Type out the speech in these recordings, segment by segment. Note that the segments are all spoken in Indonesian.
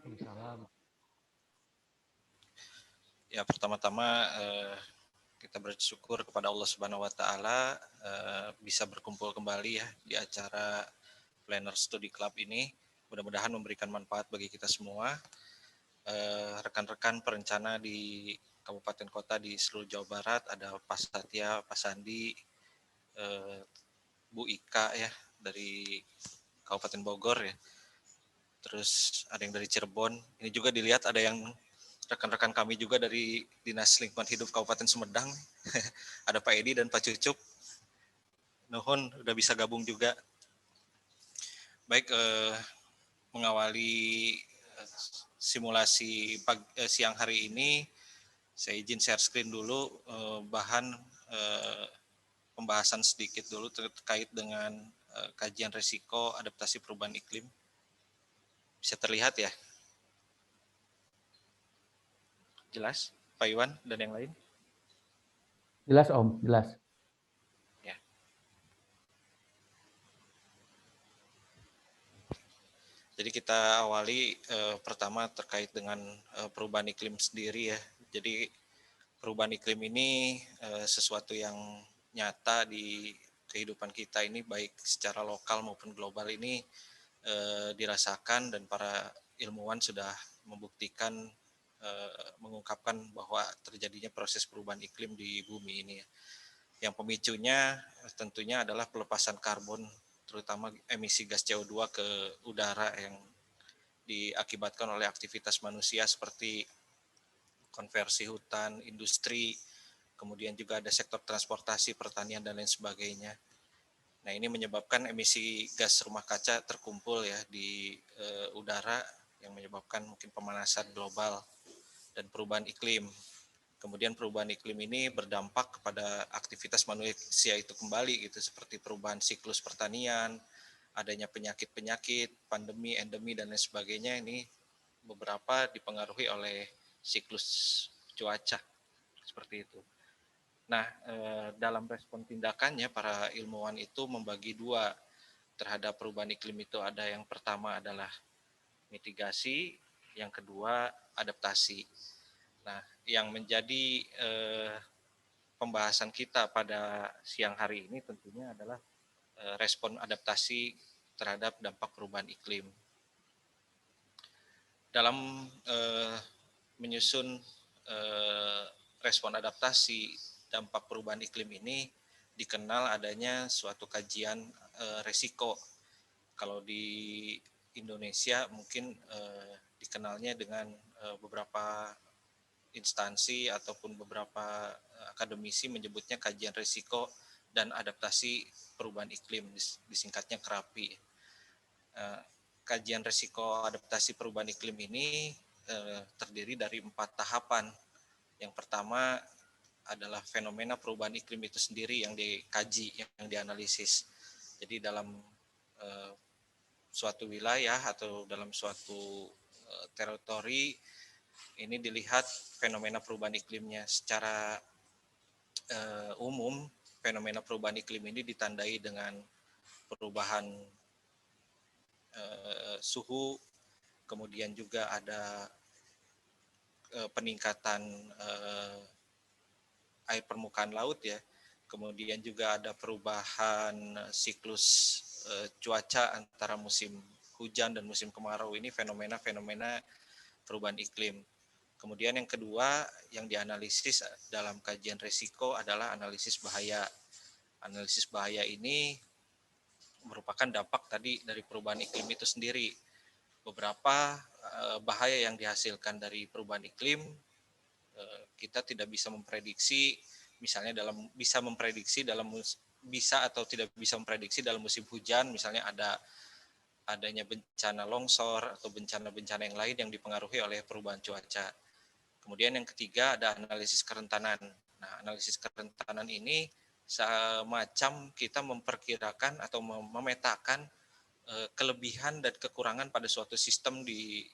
Waalaikumsalam. Ya, pertama-tama kita bersyukur kepada Allah Subhanahu wa taala bisa berkumpul kembali ya di acara Planner Study Club ini. Mudah-mudahan memberikan manfaat bagi kita semua. Rekan-rekan perencana di kabupaten kota di seluruh Jawa Barat, ada Pak Satya, Pak Sandi, Bu Ika ya dari Kabupaten Bogor ya. Terus ada yang dari Cirebon. Ini juga dilihat ada yang rekan-rekan kami juga dari Dinas Lingkungan Hidup Kabupaten Sumedang. Ada Pak Edi dan Pak Cucup. Nuhun udah bisa gabung juga. Baik, mengawali simulasi siang hari ini, saya izin share screen dulu bahan pembahasan sedikit dulu terkait dengan kajian risiko adaptasi perubahan iklim. Bisa terlihat ya? Jelas, Pak Iwan dan yang lain? Jelas Om, jelas. Ya. Jadi kita awali pertama terkait dengan perubahan iklim sendiri ya. Jadi perubahan iklim ini sesuatu yang nyata di kehidupan kita ini, baik secara lokal maupun global ini dirasakan, dan para ilmuwan sudah membuktikan, mengungkapkan bahwa terjadinya proses perubahan iklim di bumi ini. Yang pemicunya tentunya adalah pelepasan karbon, terutama emisi gas CO2 ke udara yang diakibatkan oleh aktivitas manusia seperti konversi hutan, industri, kemudian juga ada sektor transportasi, pertanian, dan lain sebagainya. Nah, ini menyebabkan emisi gas rumah kaca terkumpul ya di udara yang menyebabkan mungkin pemanasan global dan perubahan iklim. Kemudian perubahan iklim ini berdampak kepada aktivitas manusia itu kembali gitu, seperti perubahan siklus pertanian, adanya penyakit-penyakit, pandemi, endemi, dan lain sebagainya. Ini beberapa dipengaruhi oleh siklus cuaca seperti itu. Nah, dalam respon tindakannya para ilmuwan itu membagi dua terhadap perubahan iklim itu. Ada yang pertama adalah mitigasi, yang kedua adaptasi. Nah, yang menjadi pembahasan kita pada siang hari ini tentunya adalah respon adaptasi terhadap dampak perubahan iklim. Dalam menyusun respon adaptasi dampak perubahan iklim ini dikenal adanya suatu kajian resiko. Kalau di Indonesia mungkin dikenalnya dengan beberapa instansi ataupun beberapa akademisi menyebutnya kajian risiko dan adaptasi perubahan iklim, disingkatnya KRAPI. Kajian risiko adaptasi perubahan iklim ini terdiri dari 4 tahapan. Yang pertama adalah fenomena perubahan iklim itu sendiri yang dikaji, yang dianalisis. Jadi dalam suatu wilayah atau dalam suatu teritori ini dilihat fenomena perubahan iklimnya. Secara umum, fenomena perubahan iklim ini ditandai dengan perubahan suhu, kemudian juga ada peningkatan air permukaan laut ya, kemudian juga ada perubahan siklus cuaca antara musim hujan dan musim kemarau. Ini fenomena-fenomena perubahan iklim. Kemudian yang kedua yang dianalisis dalam kajian risiko adalah analisis bahaya. Analisis bahaya ini merupakan dampak tadi dari perubahan iklim itu sendiri. Beberapa bahaya yang dihasilkan dari perubahan iklim kita tidak bisa memprediksi, misalnya bisa atau tidak bisa memprediksi dalam musim hujan, misalnya adanya bencana longsor atau bencana-bencana yang lain yang dipengaruhi oleh perubahan cuaca. Kemudian yang ketiga ada analisis kerentanan. Nah, analisis kerentanan ini semacam kita memperkirakan atau memetakan kelebihan dan kekurangan pada suatu sistem di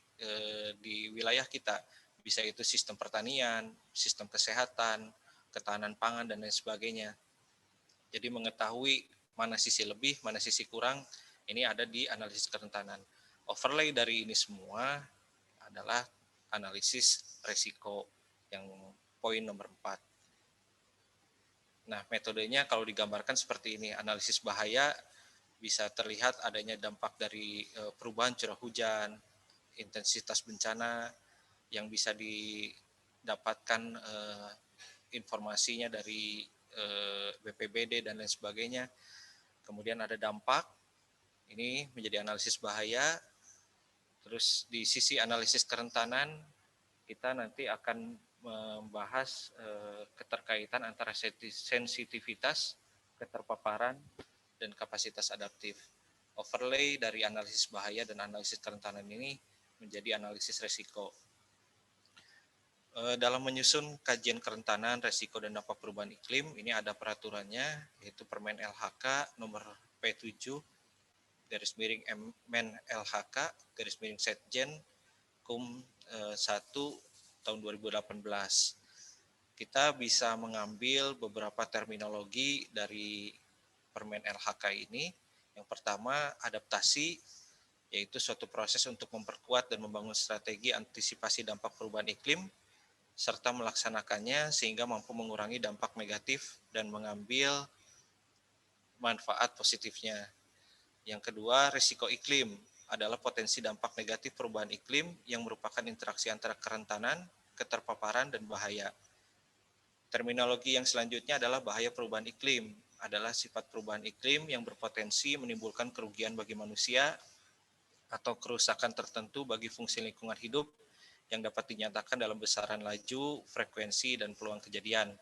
wilayah kita. Bisa itu sistem pertanian, sistem kesehatan, ketahanan pangan, dan lain sebagainya. Jadi mengetahui mana sisi lebih, mana sisi kurang, ini ada di analisis kerentanan. Overlay dari ini semua adalah analisis resiko yang poin nomor 4. Nah, metodenya kalau digambarkan seperti ini, analisis bahaya bisa terlihat adanya dampak dari perubahan curah hujan, intensitas bencana yang bisa didapatkan informasinya dari BPBD dan lain sebagainya. Kemudian ada dampak, ini menjadi analisis bahaya. Terus di sisi analisis kerentanan, kita nanti akan membahas keterkaitan antara sensitivitas, keterpaparan, dan kapasitas adaptif. Overlay dari analisis bahaya dan analisis kerentanan ini menjadi analisis resiko. Dalam menyusun kajian kerentanan, resiko, dan dampak perubahan iklim, ini ada peraturannya, yaitu Permen LHK nomor P7, garis miring Men LHK, garis miring Setjen, Kum 1 tahun 2018. Kita bisa mengambil beberapa terminologi dari Permen LHK ini. Yang pertama, adaptasi, yaitu suatu proses untuk memperkuat dan membangun strategi antisipasi dampak perubahan iklim, serta melaksanakannya sehingga mampu mengurangi dampak negatif dan mengambil manfaat positifnya. Yang kedua, risiko iklim adalah potensi dampak negatif perubahan iklim yang merupakan interaksi antara kerentanan, keterpaparan, dan bahaya. Terminologi yang selanjutnya adalah bahaya perubahan iklim, adalah sifat perubahan iklim yang berpotensi menimbulkan kerugian bagi manusia atau kerusakan tertentu bagi fungsi lingkungan hidup yang dapat dinyatakan dalam besaran laju, frekuensi, dan peluang kejadian.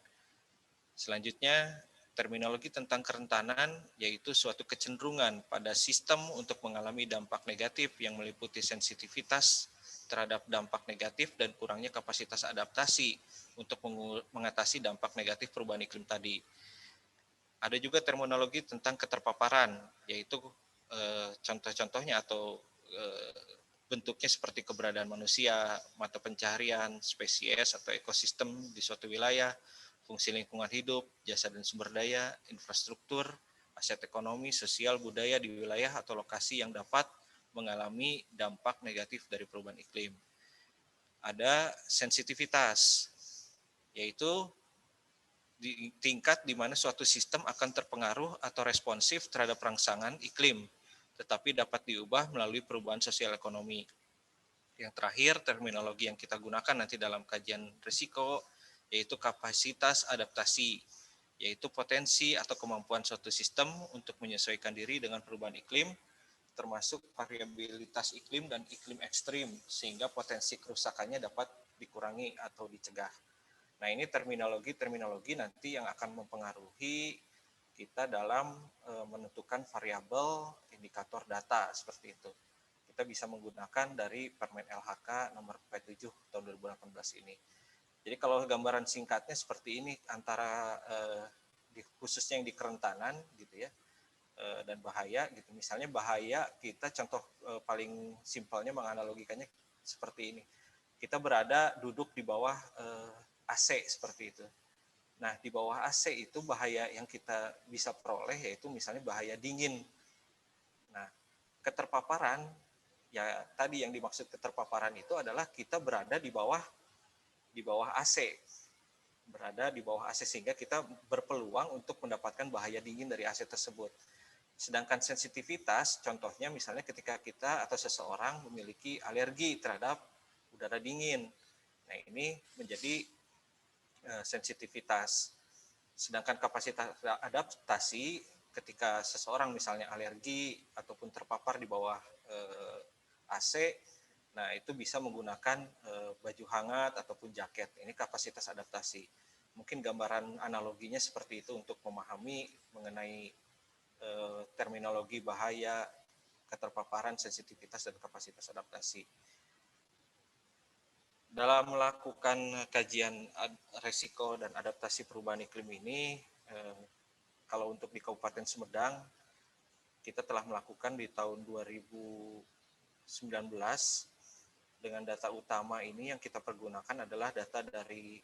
Selanjutnya, terminologi tentang kerentanan, yaitu suatu kecenderungan pada sistem untuk mengalami dampak negatif yang meliputi sensitivitas terhadap dampak negatif dan kurangnya kapasitas adaptasi untuk mengatasi dampak negatif perubahan iklim tadi. Ada juga terminologi tentang keterpaparan, yaitu contoh-contohnya atau bentuknya seperti keberadaan manusia, mata pencaharian, spesies atau ekosistem di suatu wilayah, fungsi lingkungan hidup, jasa dan sumber daya, infrastruktur, aset ekonomi, sosial, budaya di wilayah atau lokasi yang dapat mengalami dampak negatif dari perubahan iklim. Ada sensitivitas, yaitu di tingkat di mana suatu sistem akan terpengaruh atau responsif terhadap rangsangan iklim, tetapi dapat diubah melalui perubahan sosial ekonomi. Yang terakhir, terminologi yang kita gunakan nanti dalam kajian risiko, yaitu kapasitas adaptasi, yaitu potensi atau kemampuan suatu sistem untuk menyesuaikan diri dengan perubahan iklim, termasuk variabilitas iklim dan iklim ekstrim, sehingga potensi kerusakannya dapat dikurangi atau dicegah. Nah, ini terminologi nanti yang akan mempengaruhi kita dalam menentukan variabel indikator data seperti itu. Kita bisa menggunakan dari Permen LHK nomor P7 tahun 2018 ini. Jadi kalau gambaran singkatnya seperti ini antara khususnya yang di kerentanan gitu ya dan bahaya gitu. Misalnya bahaya kita contoh paling simpelnya menganalogikannya seperti ini. Kita duduk di bawah AC seperti itu. Nah, di bawah AC itu bahaya yang kita bisa peroleh yaitu misalnya bahaya dingin. Nah, keterpaparan, ya tadi yang dimaksud keterpaparan itu adalah kita berada di bawah AC. Berada di bawah AC sehingga kita berpeluang untuk mendapatkan bahaya dingin dari AC tersebut. Sedangkan sensitivitas, contohnya misalnya ketika kita atau seseorang memiliki alergi terhadap udara dingin. Nah, ini menjadi sensitivitas. Sedangkan kapasitas adaptasi ketika seseorang misalnya alergi ataupun terpapar di bawah AC, nah itu bisa menggunakan baju hangat ataupun jaket. Ini kapasitas adaptasi. Mungkin gambaran analoginya seperti itu untuk memahami mengenai terminologi bahaya, keterpaparan, sensitivitas, dan kapasitas adaptasi. Dalam melakukan kajian resiko dan adaptasi perubahan iklim ini, kalau untuk di Kabupaten Sumedang, kita telah melakukan di tahun 2019 dengan data utama ini yang kita pergunakan adalah data dari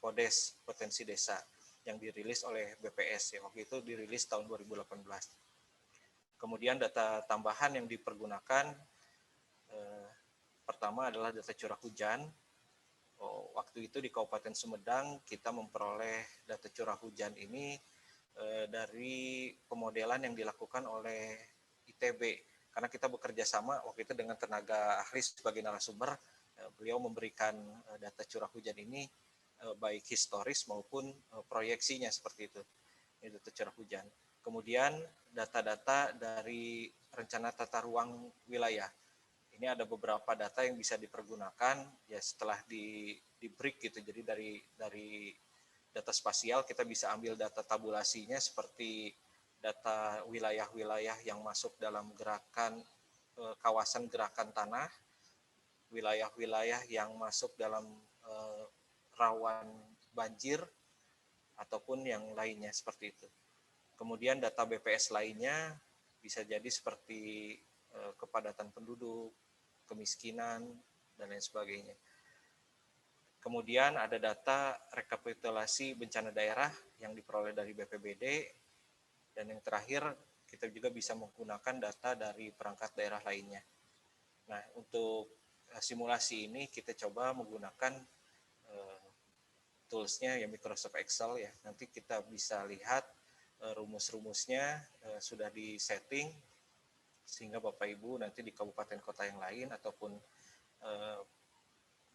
PODES, Potensi Desa, yang dirilis oleh BPS, ya, waktu itu dirilis tahun 2018. Kemudian data tambahan yang dipergunakan pertama adalah data curah hujan. Waktu itu di Kabupaten Sumedang kita memperoleh data curah hujan ini dari pemodelan yang dilakukan oleh ITB. Karena kita bekerja sama waktu itu dengan tenaga ahli sebagai narasumber, beliau memberikan data curah hujan ini baik historis maupun proyeksinya seperti itu. Ini data curah hujan. Kemudian data-data dari rencana tata ruang wilayah. Ini ada beberapa data yang bisa dipergunakan ya setelah di break gitu. Jadi dari data spasial kita bisa ambil data tabulasinya seperti data wilayah-wilayah yang masuk dalam gerakan kawasan gerakan tanah, wilayah-wilayah yang masuk dalam rawan banjir ataupun yang lainnya seperti itu. Kemudian data BPS lainnya bisa jadi seperti kepadatan penduduk, kemiskinan, dan lain sebagainya. Kemudian ada data rekapitulasi bencana daerah yang diperoleh dari BPBD, dan yang terakhir kita juga bisa menggunakan data dari perangkat daerah lainnya. Nah, untuk simulasi ini kita coba menggunakan toolsnya ya Microsoft Excel ya. Nanti kita bisa lihat rumus-rumusnya sudah di-setting sehingga Bapak Ibu nanti di kabupaten kota yang lain ataupun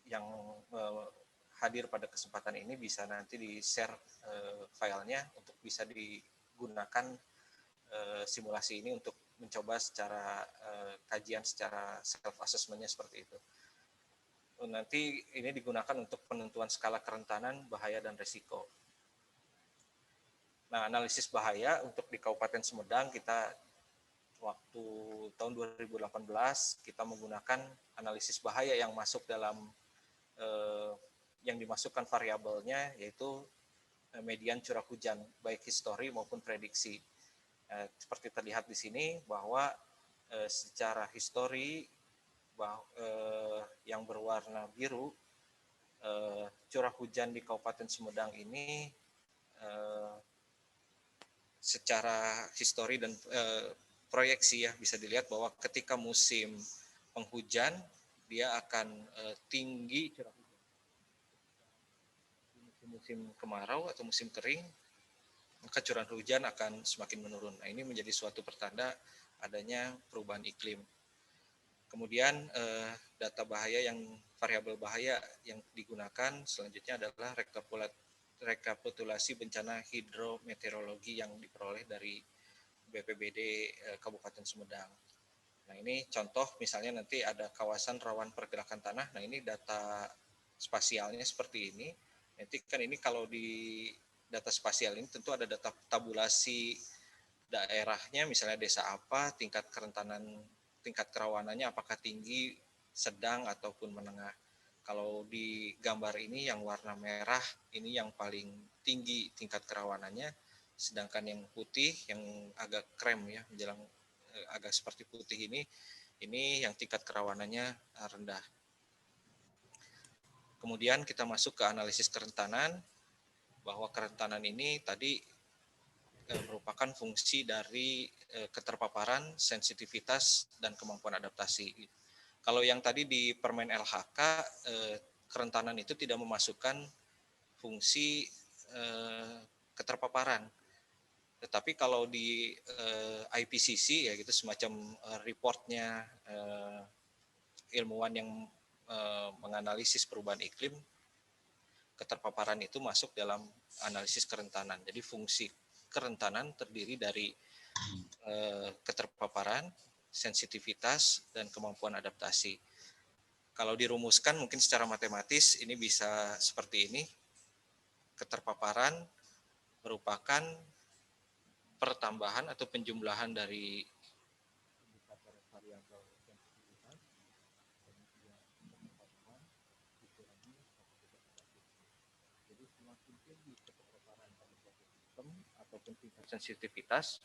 yang hadir pada kesempatan ini bisa nanti di-share filenya untuk bisa digunakan simulasi ini untuk mencoba secara kajian secara self-assessment-nya seperti itu. Nanti ini digunakan untuk penentuan skala kerentanan, bahaya, dan risiko. Nah, analisis bahaya untuk di Kabupaten Sumedang kita waktu tahun 2018 kita menggunakan analisis bahaya yang masuk dalam yang dimasukkan variabelnya yaitu median curah hujan baik histori maupun prediksi. Seperti terlihat di sini bahwa secara histori yang berwarna biru curah hujan di Kabupaten Sumedang ini secara histori dan proyeksi ya bisa dilihat bahwa ketika musim penghujan dia akan tinggi curah hujan. Musim kemarau atau musim kering maka curah hujan akan semakin menurun. Nah, ini menjadi suatu pertanda adanya perubahan iklim. Kemudian data bahaya yang variabel bahaya yang digunakan selanjutnya adalah rekapitulasi bencana hidrometeorologi yang diperoleh dari BPBD Kabupaten Sumedang. Nah, ini contoh misalnya nanti ada kawasan rawan pergerakan tanah. Nah, ini data spasialnya seperti ini. Nanti kan ini kalau di data spasial ini tentu ada data tabulasi daerahnya, misalnya desa apa, tingkat kerentanan, tingkat kerawanannya apakah tinggi, sedang, ataupun menengah. Kalau di gambar ini yang warna merah, ini yang paling tinggi tingkat kerawanannya, sedangkan yang putih, yang agak krem ya, menjelang agak seperti putih ini yang tingkat kerawanannya rendah. Kemudian kita masuk ke analisis kerentanan, bahwa kerentanan ini tadi merupakan fungsi dari keterpaparan, sensitivitas, dan kemampuan adaptasi. Kalau yang tadi di permen LHK, kerentanan itu tidak memasukkan fungsi keterpaparan. Tetapi kalau di IPCC ya gitu semacam reportnya ilmuwan yang menganalisis perubahan iklim, keterpaparan itu masuk dalam analisis kerentanan. Jadi fungsi kerentanan terdiri dari keterpaparan, sensitivitas, dan kemampuan adaptasi. Kalau dirumuskan mungkin secara matematis ini bisa seperti ini. Keterpaparan merupakan pertambahan atau penjumlahan dari variabel sensitivitas, jadi semakin tinggi keterpaparan pada suatu sistem ataupun tingkat sensitivitas,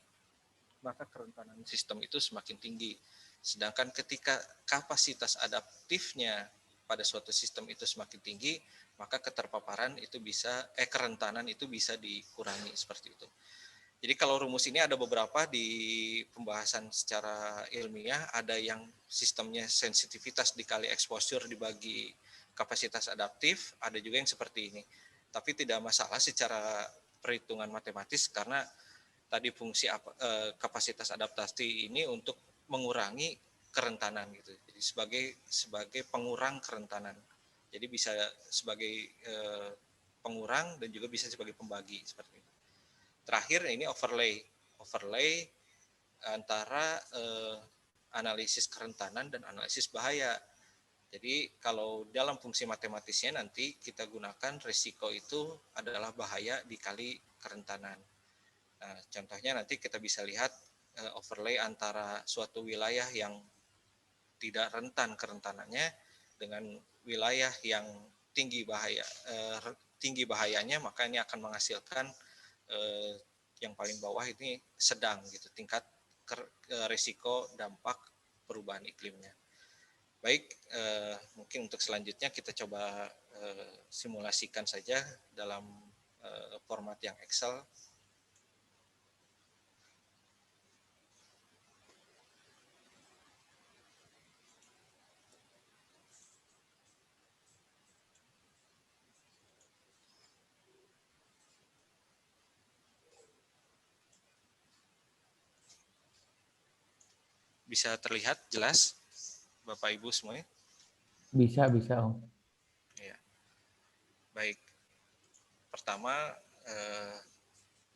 maka kerentanan sistem itu semakin tinggi. Sedangkan ketika kapasitas adaptifnya pada suatu sistem itu semakin tinggi, maka keterpaparan itu bisa kerentanan itu bisa dikurangi seperti itu. Jadi kalau rumus ini ada beberapa di pembahasan secara ilmiah, ada yang sistemnya sensitivitas dikali exposure dibagi kapasitas adaptif, ada juga yang seperti ini. Tapi tidak masalah secara perhitungan matematis karena tadi fungsi kapasitas adaptasi ini untuk mengurangi kerentanan gitu. Jadi sebagai pengurang kerentanan. Jadi bisa sebagai pengurang dan juga bisa sebagai pembagi seperti itu. Terakhir ini overlay antara analisis kerentanan dan analisis bahaya. Jadi kalau dalam fungsi matematisnya nanti kita gunakan risiko itu adalah bahaya dikali kerentanan. Nah, contohnya nanti kita bisa lihat overlay antara suatu wilayah yang tidak rentan kerentanannya dengan wilayah yang tinggi bahayanya, maka ini akan menghasilkan yang paling bawah ini sedang gitu tingkat risiko dampak perubahan iklimnya. Baik, mungkin untuk selanjutnya kita coba simulasikan saja dalam format yang Excel. Bisa terlihat jelas Bapak Ibu semuanya? Bisa, Om. Ya. Baik. Pertama,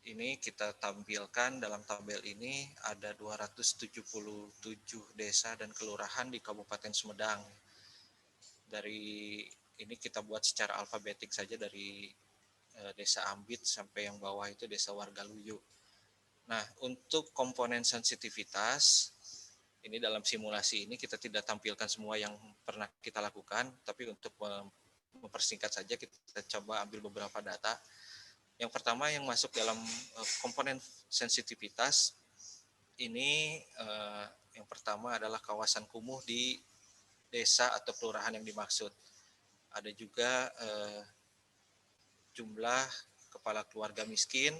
ini kita tampilkan dalam tabel ini ada 277 desa dan kelurahan di Kabupaten Sumedang. Dari ini kita buat secara alfabetik saja dari desa Ambit sampai yang bawah itu desa Wargaluyu. Nah, untuk komponen sensitivitas, ini dalam simulasi ini kita tidak tampilkan semua yang pernah kita lakukan, tapi untuk mempersingkat saja kita coba ambil beberapa data. Yang pertama yang masuk dalam komponen sensitivitas ini yang pertama adalah kawasan kumuh di desa atau kelurahan yang dimaksud. Ada juga jumlah kepala keluarga miskin,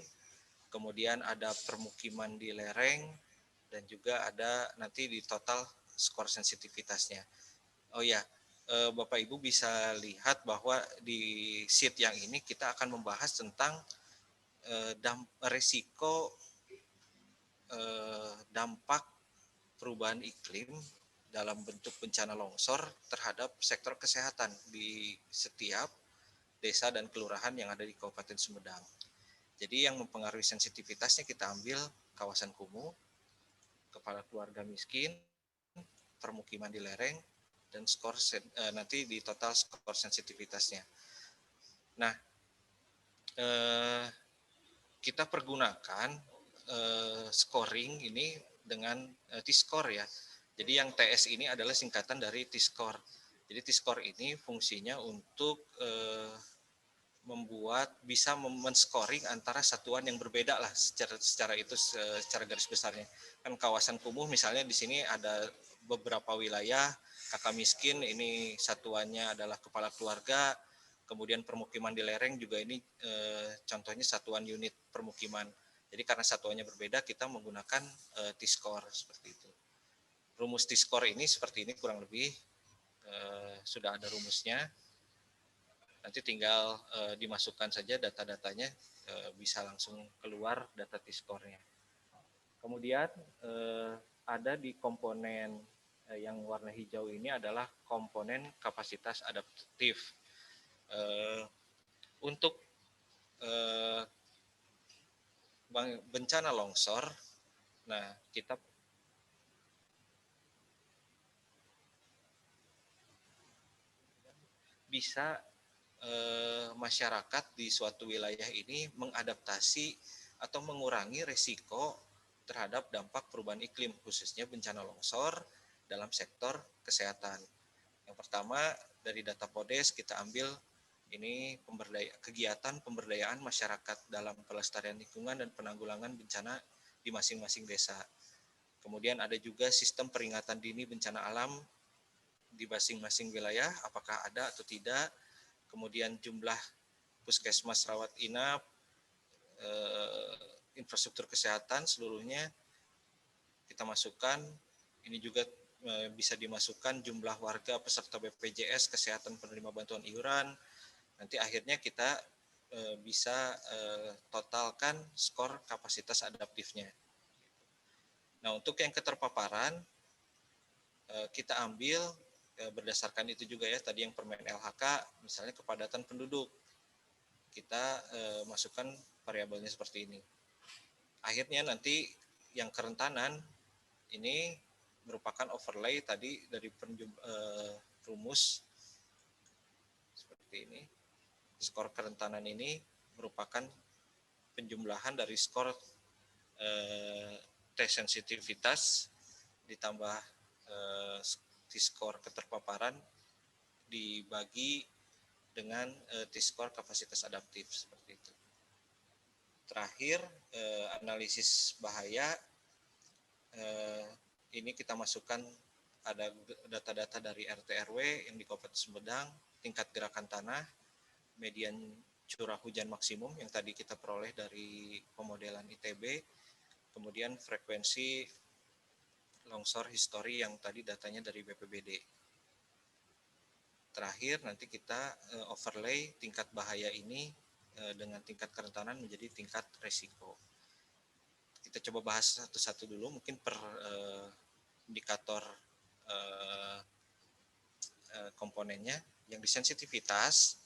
kemudian ada permukiman di lereng, dan juga ada nanti di total skor sensitivitasnya. Oh ya, Bapak Ibu bisa lihat bahwa di sheet yang ini kita akan membahas tentang resiko dampak perubahan iklim dalam bentuk bencana longsor terhadap sektor kesehatan di setiap desa dan kelurahan yang ada di Kabupaten Sumedang. Jadi yang mempengaruhi sensitivitasnya kita ambil kawasan kumuh, kepala keluarga miskin, permukiman di lereng, dan skor nanti di total skor sensitivitasnya. Nah, kita pergunakan scoring ini dengan T-score ya. Jadi yang TS ini adalah singkatan dari T-score. Jadi T-score ini fungsinya untuk membuat bisa men-scoring antara satuan yang berbeda lah secara itu secara garis besarnya. Kan kawasan kumuh misalnya di sini ada beberapa wilayah kakak miskin, ini satuannya adalah kepala keluarga, kemudian permukiman di lereng juga ini contohnya satuan unit permukiman. Jadi karena satuannya berbeda kita menggunakan T-score seperti itu. Rumus T-score ini seperti ini kurang lebih sudah ada rumusnya. Nanti tinggal dimasukkan saja data-datanya, bisa langsung keluar data T-score-nya. Kemudian ada di komponen yang warna hijau ini adalah komponen kapasitas adaptif. Untuk bencana longsor, nah kita bisa masyarakat di suatu wilayah ini mengadaptasi atau mengurangi resiko terhadap dampak perubahan iklim, khususnya bencana longsor dalam sektor kesehatan. Yang pertama dari data PODES kita ambil ini kegiatan pemberdayaan masyarakat dalam pelestarian lingkungan dan penanggulangan bencana di masing-masing desa. Kemudian ada juga sistem peringatan dini bencana alam di masing-masing wilayah, apakah ada atau tidak. Kemudian jumlah puskesmas rawat inap, infrastruktur kesehatan seluruhnya kita masukkan. Ini juga bisa dimasukkan jumlah warga peserta BPJS Kesehatan penerima bantuan iuran. Nanti akhirnya kita bisa totalkan skor kapasitas adaptifnya. Nah, untuk yang keterpaparan kita ambil berdasarkan itu juga ya, tadi yang permen LHK, misalnya kepadatan penduduk. Kita masukkan variabelnya seperti ini. Akhirnya nanti yang kerentanan ini merupakan overlay tadi dari rumus seperti ini. Skor kerentanan ini merupakan penjumlahan dari skor tes sensitivitas ditambah T-score keterpaparan dibagi dengan T-score kapasitas adaptif seperti itu. Terakhir analisis bahaya ini kita masukkan ada data-data dari RT RW yang di Kabupaten Sumedang, tingkat gerakan tanah, median curah hujan maksimum yang tadi kita peroleh dari pemodelan ITB, kemudian frekuensi longsor history yang tadi datanya dari BPBD. Terakhir nanti kita overlay tingkat bahaya ini dengan tingkat kerentanan menjadi tingkat resiko. Kita coba bahas satu-satu dulu, mungkin per indikator komponennya. Yang di sensitivitas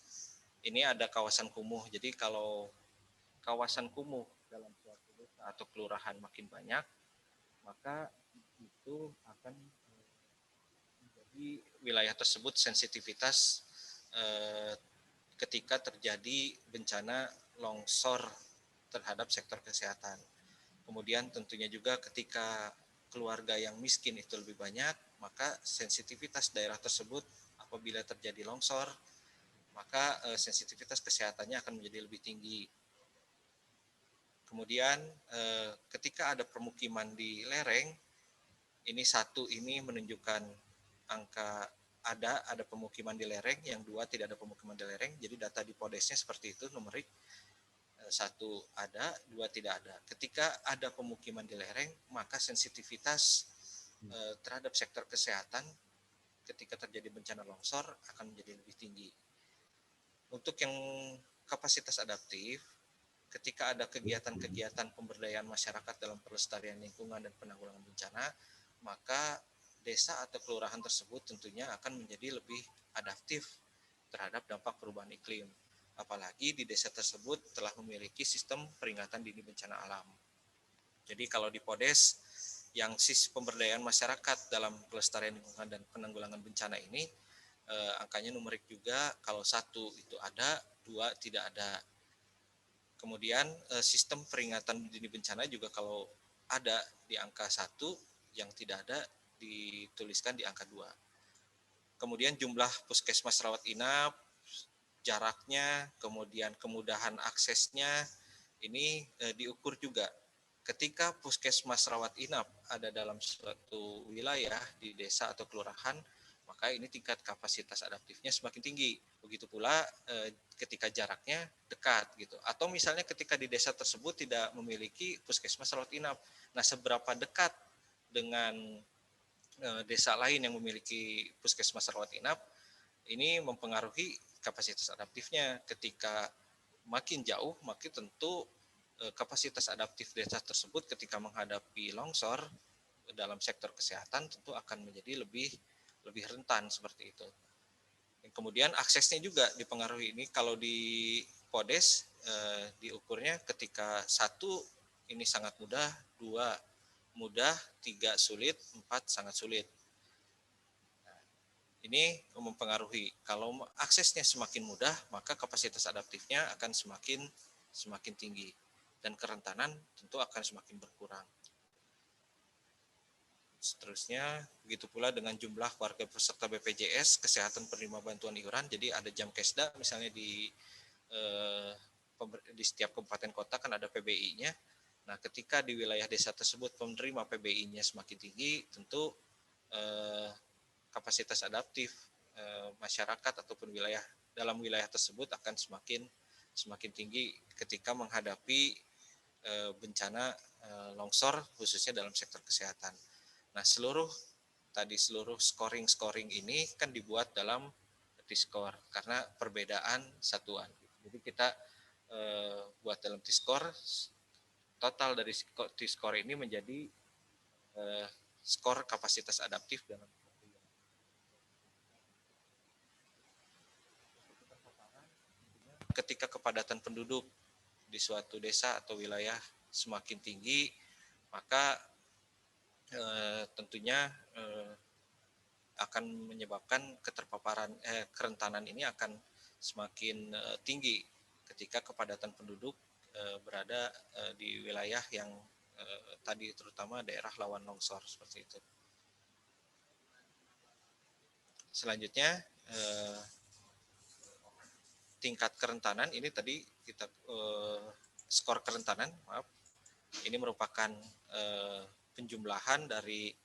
ini ada kawasan kumuh. Jadi kalau kawasan kumuh dalam suatu desa atau kelurahan makin banyak, maka itu akan menjadi wilayah tersebut sensitivitas ketika terjadi bencana longsor terhadap sektor kesehatan. Kemudian tentunya juga ketika keluarga yang miskin itu lebih banyak, maka sensitivitas daerah tersebut apabila terjadi longsor, maka sensitivitas kesehatannya akan menjadi lebih tinggi. Kemudian ketika ada permukiman di lereng, ini satu ini menunjukkan angka ada pemukiman di lereng, yang dua tidak ada pemukiman di lereng. Jadi data di podesnya seperti itu, numerik satu ada, dua tidak ada. Ketika ada pemukiman di lereng, maka sensitivitas terhadap sektor kesehatan ketika terjadi bencana longsor akan menjadi lebih tinggi. Untuk yang kapasitas adaptif, ketika ada kegiatan-kegiatan pemberdayaan masyarakat dalam pelestarian lingkungan dan penanggulangan bencana, maka desa atau kelurahan tersebut tentunya akan menjadi lebih adaptif terhadap dampak perubahan iklim. Apalagi di desa tersebut telah memiliki sistem peringatan dini bencana alam. Jadi kalau di Podes, yang sisi pemberdayaan masyarakat dalam pelestarian lingkungan dan penanggulangan bencana ini, angkanya numerik juga, kalau satu itu ada, dua tidak ada. Kemudian sistem peringatan dini bencana juga kalau ada di angka 1, yang tidak ada dituliskan di angka 2. Kemudian jumlah puskesmas rawat inap, jaraknya, kemudian kemudahan aksesnya, ini diukur juga. Ketika puskesmas rawat inap ada dalam suatu wilayah di desa atau kelurahan, maka ini tingkat kapasitas adaptifnya semakin tinggi. Begitu pula ketika jaraknya dekat gitu. Atau misalnya ketika di desa tersebut tidak memiliki puskesmas rawat inap. Nah, seberapa dekat dengan desa lain yang memiliki puskesmas rawat inap, ini mempengaruhi kapasitas adaptifnya. Ketika makin jauh, makin tentu kapasitas adaptif desa tersebut ketika menghadapi longsor dalam sektor kesehatan tentu akan menjadi lebih rentan seperti itu. Kemudian aksesnya juga dipengaruhi. Ini kalau di Podes diukurnya ketika 1 ini sangat mudah, 2 mudah, 3 sulit, 4 sangat sulit. Nah, ini mempengaruhi. Kalau aksesnya semakin mudah, maka kapasitas adaptifnya akan semakin tinggi. Dan kerentanan tentu akan semakin berkurang. Seterusnya, begitu pula dengan jumlah warga peserta BPJS Kesehatan penerima bantuan iuran. Jadi ada Jamkesda misalnya di setiap kabupaten kota kan ada PBI-nya. Nah, ketika di wilayah desa tersebut penerima PBI-nya semakin tinggi, tentu kapasitas adaptif masyarakat ataupun dalam wilayah tersebut akan semakin tinggi ketika menghadapi bencana longsor khususnya dalam sektor kesehatan. Nah, seluruh scoring ini kan dibuat dalam T-score karena perbedaan satuan. Jadi kita buat dalam T-score, total dari T-score ini menjadi skor kapasitas adaptif dalam ketika kepadatan penduduk di suatu desa atau wilayah semakin tinggi, maka tentunya akan menyebabkan kerentanan ini akan semakin tinggi ketika kepadatan penduduk berada di wilayah yang tadi terutama daerah rawan longsor seperti itu. Selanjutnya tingkat kerentanan ini tadi kita skor kerentanan, maaf, ini merupakan penjumlahan dari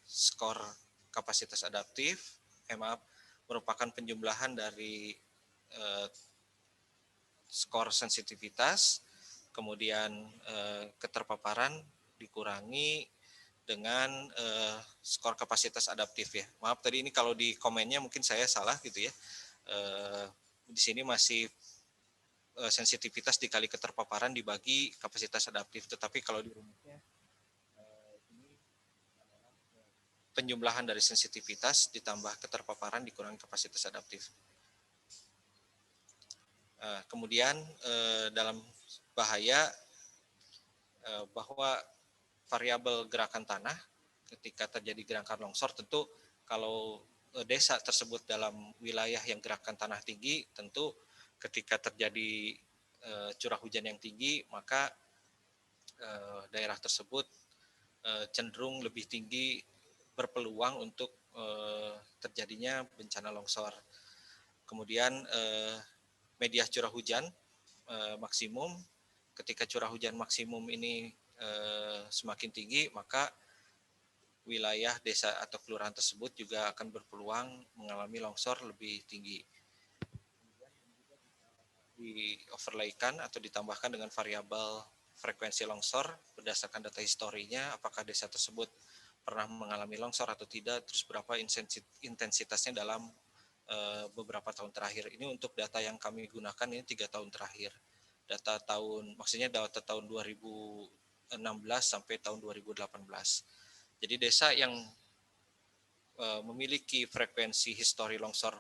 skor kapasitas adaptif, merupakan penjumlahan dari skor sensitivitas, kemudian keterpaparan dikurangi dengan skor kapasitas adaptif ya. Maaf tadi ini kalau di komennya mungkin saya salah gitu ya. Di sini masih sensitivitas dikali keterpaparan dibagi kapasitas adaptif, tetapi kalau di rumusnya penjumlahan dari sensitivitas ditambah keterpaparan dikurangi kapasitas adaptif. Kemudian dalam bahaya bahwa variabel gerakan tanah ketika terjadi gerakan longsor, tentu kalau desa tersebut dalam wilayah yang gerakan tanah tinggi, tentu ketika terjadi curah hujan yang tinggi, maka daerah tersebut cenderung lebih tinggi berpeluang untuk terjadinya bencana longsor. Kemudian media curah hujan maksimum, ketika curah hujan maksimum ini semakin tinggi, maka wilayah desa atau kelurahan tersebut juga akan berpeluang mengalami longsor lebih tinggi. Di overlaykan atau ditambahkan dengan variabel frekuensi longsor berdasarkan data historinya, apakah desa tersebut pernah mengalami longsor atau tidak, terus berapa intensitasnya dalam beberapa tahun terakhir. Ini untuk data yang kami gunakan ini 3 tahun terakhir. Maksudnya data tahun 2016 sampai tahun 2018. Jadi desa yang memiliki frekuensi histori longsor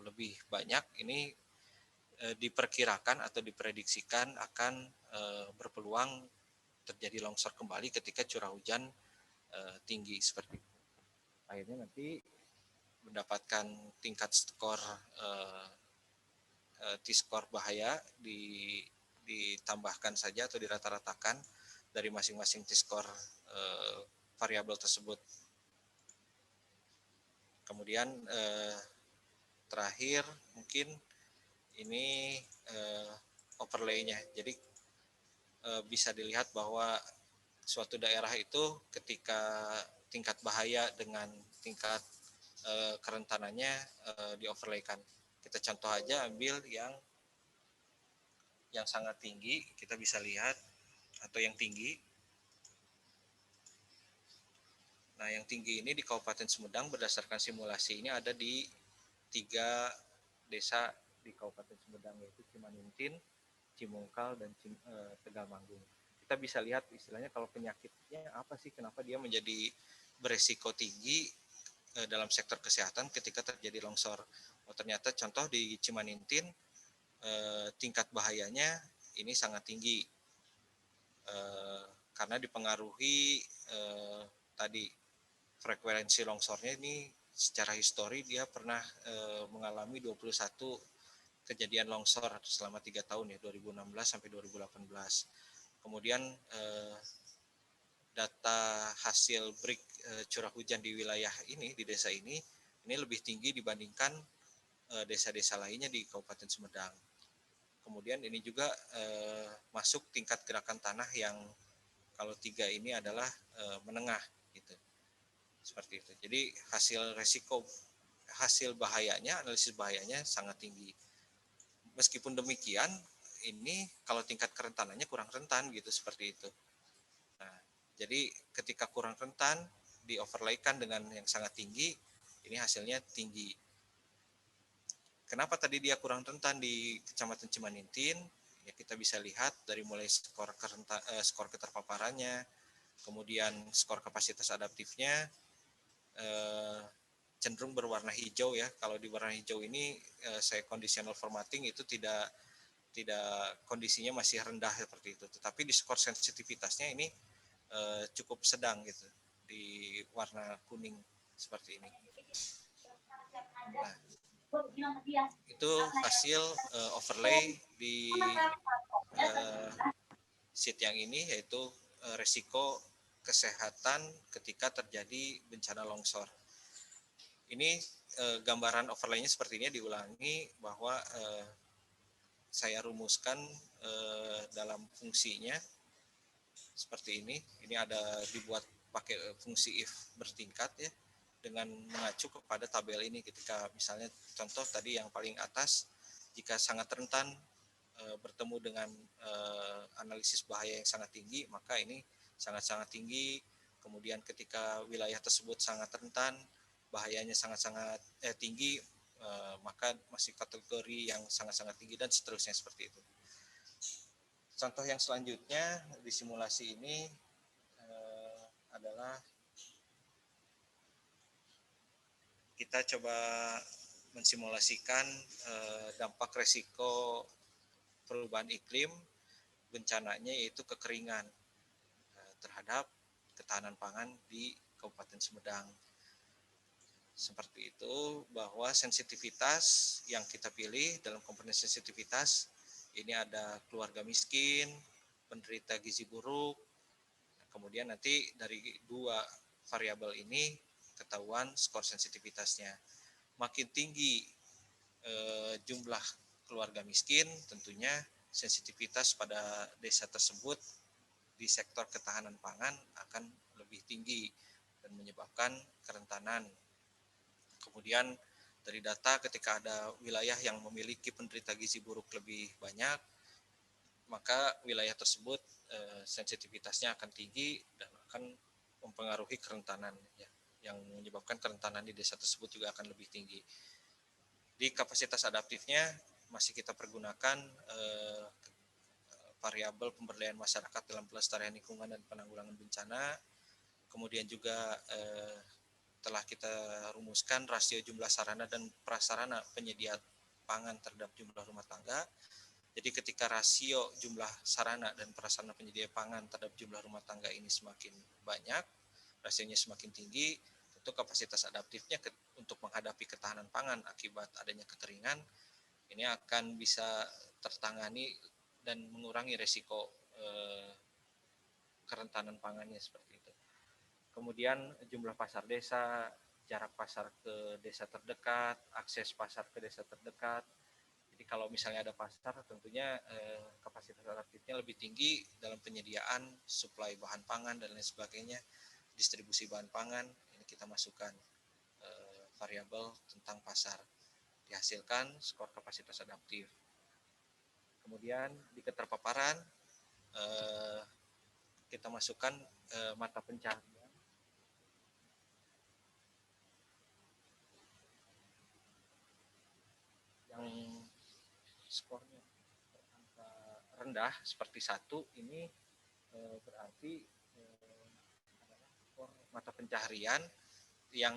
lebih banyak ini diperkirakan atau diprediksikan akan berpeluang terjadi longsor kembali ketika curah hujan tinggi seperti itu. Akhirnya nanti mendapatkan tingkat skor T-score bahaya ditambahkan saja atau dirata-ratakan dari masing-masing T-score variabel tersebut. Kemudian terakhir mungkin ini overlay-nya. Jadi bisa dilihat bahwa suatu daerah itu ketika tingkat bahaya dengan tingkat kerentanannya di-overlaykan. Kita contoh aja ambil yang sangat tinggi, kita bisa lihat, atau yang tinggi. Nah, yang tinggi ini di Kabupaten Sumedang berdasarkan simulasi ini ada di 3 desa di Kabupaten Sumedang, yaitu Cimanintin, Cimungkal, dan Tegalmanggung. Kita bisa lihat istilahnya kalau penyakitnya apa sih, kenapa dia menjadi beresiko tinggi dalam sektor kesehatan ketika terjadi longsor. Oh, ternyata contoh di Cimanintin tingkat bahayanya ini sangat tinggi karena dipengaruhi tadi frekuensi longsornya ini secara histori dia pernah mengalami 21 kejadian longsor selama 3 tahun ya, 2016 sampai 2018. Kemudian data hasil break curah hujan di wilayah ini, di desa ini lebih tinggi dibandingkan desa-desa lainnya di Kabupaten Sumedang. Kemudian ini juga masuk tingkat gerakan tanah yang kalau 3 ini adalah menengah gitu. Seperti itu. Jadi hasil bahayanya, analisis bahayanya sangat tinggi. Meskipun demikian, ini kalau tingkat kerentanannya kurang rentan gitu, seperti itu. Nah, jadi ketika kurang rentan di overlaykan dengan yang sangat tinggi, ini hasilnya tinggi. Kenapa tadi dia kurang rentan di Kecamatan Cimanintin? Ya, kita bisa lihat dari mulai skor keterpaparannya, kemudian skor kapasitas adaptifnya cenderung berwarna hijau ya. Kalau di warna hijau ini saya conditional formatting itu tidak kondisinya masih rendah seperti itu. Tetapi di skor sensitivitasnya ini cukup sedang gitu di warna kuning seperti ini. Nah, itu hasil overlay di sheet yang ini, yaitu resiko kesehatan ketika terjadi bencana longsor. Ini gambaran overlaynya seperti ini diulangi bahwa saya rumuskan dalam fungsinya seperti ini. Ini ada dibuat pakai fungsi if bertingkat ya, dengan mengacu kepada tabel ini. Ketika misalnya contoh tadi yang paling atas, jika sangat rentan bertemu dengan analisis bahaya yang sangat tinggi, maka ini sangat-sangat tinggi. Kemudian ketika wilayah tersebut sangat rentan, bahayanya sangat-sangat tinggi, maka masih kategori yang sangat-sangat tinggi dan seterusnya seperti itu. Contoh yang selanjutnya di simulasi ini adalah kita coba mensimulasikan dampak resiko perubahan iklim bencananya, yaitu kekeringan terhadap ketahanan pangan di Kabupaten Sumedang. Seperti itu, bahwa sensitivitas yang kita pilih dalam komponen sensitivitas ini ada keluarga miskin, penderita gizi buruk. Kemudian nanti dari dua variabel ini ketahuan skor sensitivitasnya. Makin tinggi jumlah keluarga miskin, tentunya sensitivitas pada desa tersebut di sektor ketahanan pangan akan lebih tinggi dan menyebabkan kerentanan. Kemudian dari data, ketika ada wilayah yang memiliki penderita gizi buruk lebih banyak, maka wilayah tersebut sensitivitasnya akan tinggi dan akan mempengaruhi kerentanan ya, yang menyebabkan kerentanan di desa tersebut juga akan lebih tinggi. Di kapasitas adaptifnya masih kita pergunakan variabel pemberdayaan masyarakat dalam pelestarian lingkungan dan penanggulangan bencana. Kemudian juga telah kita rumuskan rasio jumlah sarana dan prasarana penyedia pangan terhadap jumlah rumah tangga. Jadi ketika rasio jumlah sarana dan prasarana penyedia pangan terhadap jumlah rumah tangga ini semakin banyak, rasionya semakin tinggi, tentu kapasitas adaptifnya untuk menghadapi ketahanan pangan akibat adanya kekeringan ini akan bisa tertangani dan mengurangi resiko kerentanan pangannya seperti itu. Kemudian jumlah pasar desa, jarak pasar ke desa terdekat, akses pasar ke desa terdekat. Jadi kalau misalnya ada pasar, tentunya kapasitas adaptifnya lebih tinggi dalam penyediaan suplai bahan pangan dan lain sebagainya, distribusi bahan pangan. Ini kita masukkan variabel tentang pasar, dihasilkan skor kapasitas adaptif. Kemudian di keterpaparan kita masukkan mata pencaharian yang skornya berangka rendah seperti 1, ini berarti adalah skor mata pencaharian yang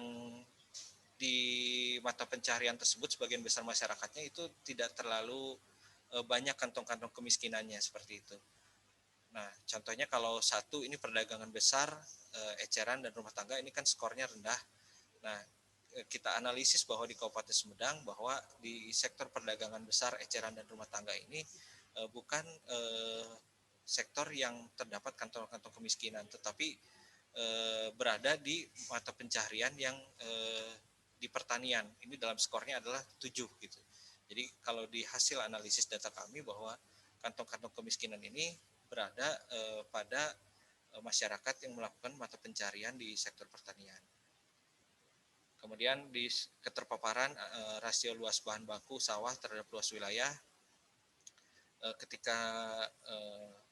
di mata pencaharian tersebut sebagian besar masyarakatnya itu tidak terlalu banyak kantong-kantong kemiskinannya seperti itu. Nah, contohnya kalau 1 ini perdagangan besar, eceran dan rumah tangga, ini kan skornya rendah. Nah, kita analisis bahwa di Kabupaten Sumedang bahwa di sektor perdagangan besar, eceran dan rumah tangga ini bukan sektor yang terdapat kantong-kantong kemiskinan, tetapi berada di mata pencaharian yang di pertanian. Ini dalam skornya adalah 7 gitu. Jadi kalau di hasil analisis data kami bahwa kantong-kantong kemiskinan ini berada pada masyarakat yang melakukan mata pencaharian di sektor pertanian. Kemudian di keterpaparan rasio luas bahan baku sawah terhadap luas wilayah, ketika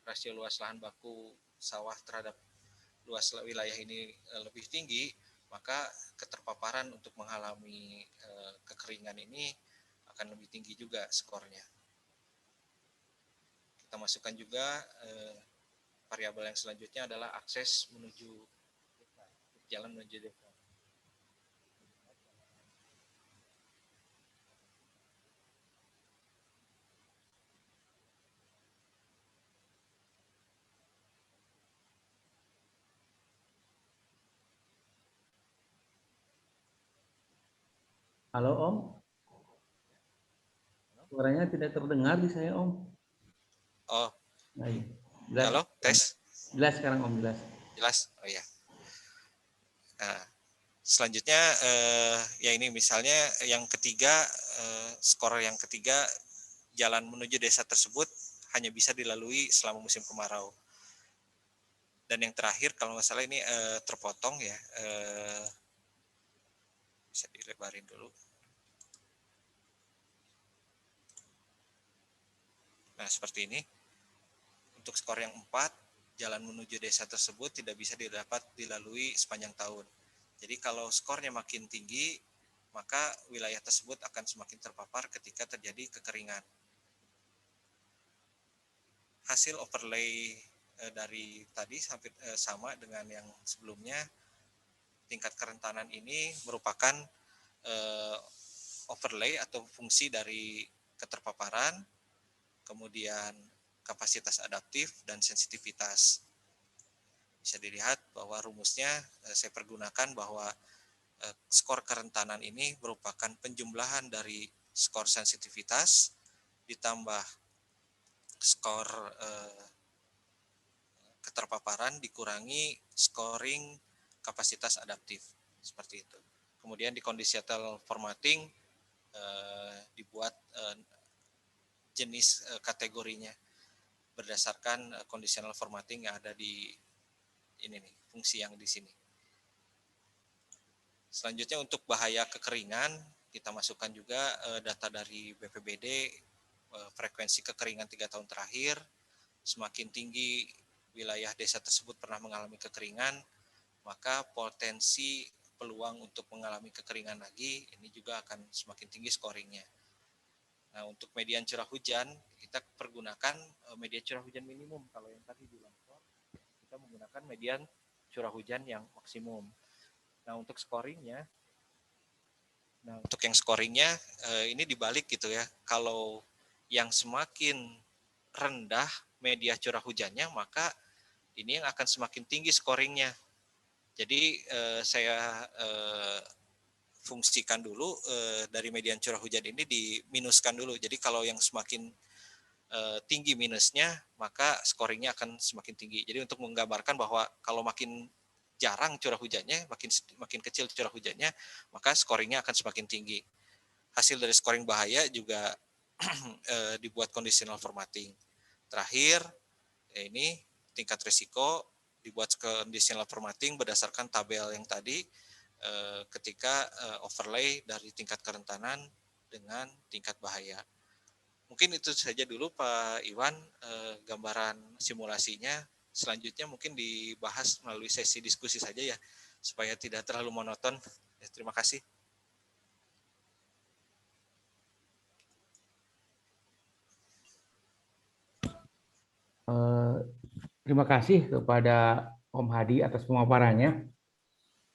rasio luas lahan baku sawah terhadap luas wilayah ini lebih tinggi, maka keterpaparan untuk mengalami kekeringan ini akan lebih tinggi juga skornya. Kita masukkan juga variabel yang selanjutnya adalah akses menuju jalan menuju desa. Halo Om, suaranya tidak terdengar di saya Om. Oh, Nah, iya. Jelas, halo, tes. jelas sekarang Om, jelas. Jelas, oh ya. Nah, selanjutnya ya ini misalnya yang ketiga, skor yang ketiga, jalan menuju desa tersebut hanya bisa dilalui selama musim kemarau. Dan yang terakhir kalau nggak salah ini terpotong ya, bisa dilebarin dulu. Nah seperti ini. Untuk skor yang 4, jalan menuju desa tersebut tidak bisa dilalui sepanjang tahun. Jadi kalau skornya makin tinggi, maka wilayah tersebut akan semakin terpapar ketika terjadi kekeringan. Hasil overlay dari tadi hampir sama dengan yang sebelumnya. Tingkat kerentanan ini merupakan overlay atau fungsi dari keterpaparan, kemudian kapasitas adaptif dan sensitivitas. Bisa dilihat bahwa rumusnya saya pergunakan bahwa skor kerentanan ini merupakan penjumlahan dari skor sensitivitas ditambah skor keterpaparan dikurangi scoring kapasitas adaptif, seperti itu. Kemudian di conditional formatting dibuat jenis kategorinya berdasarkan conditional formatting yang ada di ini nih, fungsi yang di sini. Selanjutnya untuk bahaya kekeringan, kita masukkan juga data dari BPBD, frekuensi kekeringan 3 tahun terakhir, semakin tinggi wilayah desa tersebut pernah mengalami kekeringan, maka potensi peluang untuk mengalami kekeringan lagi, ini juga akan semakin tinggi scoringnya. Nah, untuk median curah hujan, kita pergunakan median curah hujan minimum. Kalau yang tadi di longsor, kita menggunakan median curah hujan yang maksimum. Nah, untuk scoringnya, ini dibalik gitu ya. Kalau yang semakin rendah media curah hujannya, maka ini yang akan semakin tinggi scoringnya. Jadi saya fungsikan dulu dari median curah hujan ini diminuskan dulu. Jadi kalau yang semakin tinggi minusnya, maka scoringnya akan semakin tinggi. Jadi untuk menggambarkan bahwa kalau makin jarang curah hujannya, makin kecil curah hujannya, maka scoringnya akan semakin tinggi. Hasil dari scoring bahaya juga dibuat conditional formatting. Terakhir, ini tingkat risiko dibuat conditional formatting berdasarkan tabel yang tadi ketika overlay dari tingkat kerentanan dengan tingkat bahaya. Mungkin itu saja dulu Pak Iwan gambaran simulasinya. Selanjutnya mungkin dibahas melalui sesi diskusi saja ya, supaya tidak terlalu monoton. Terima kasih. Terima kasih kepada Om Hadi atas pemaparannya.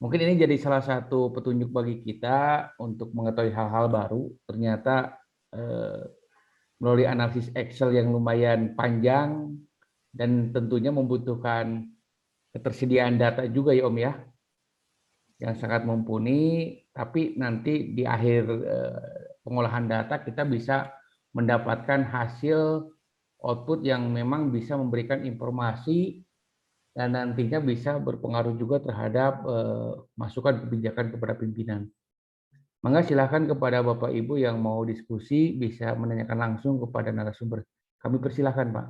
Mungkin ini jadi salah satu petunjuk bagi kita untuk mengetahui hal-hal baru. Ternyata melalui analisis Excel yang lumayan panjang dan tentunya membutuhkan ketersediaan data juga ya Om ya, yang sangat mumpuni. Tapi nanti di akhir pengolahan data kita bisa mendapatkan hasil output yang memang bisa memberikan informasi dan nantinya bisa berpengaruh juga terhadap masukan kebijakan kepada pimpinan. Mangga silakan kepada Bapak Ibu yang mau diskusi bisa menanyakan langsung kepada narasumber. Kami persilahkan Pak.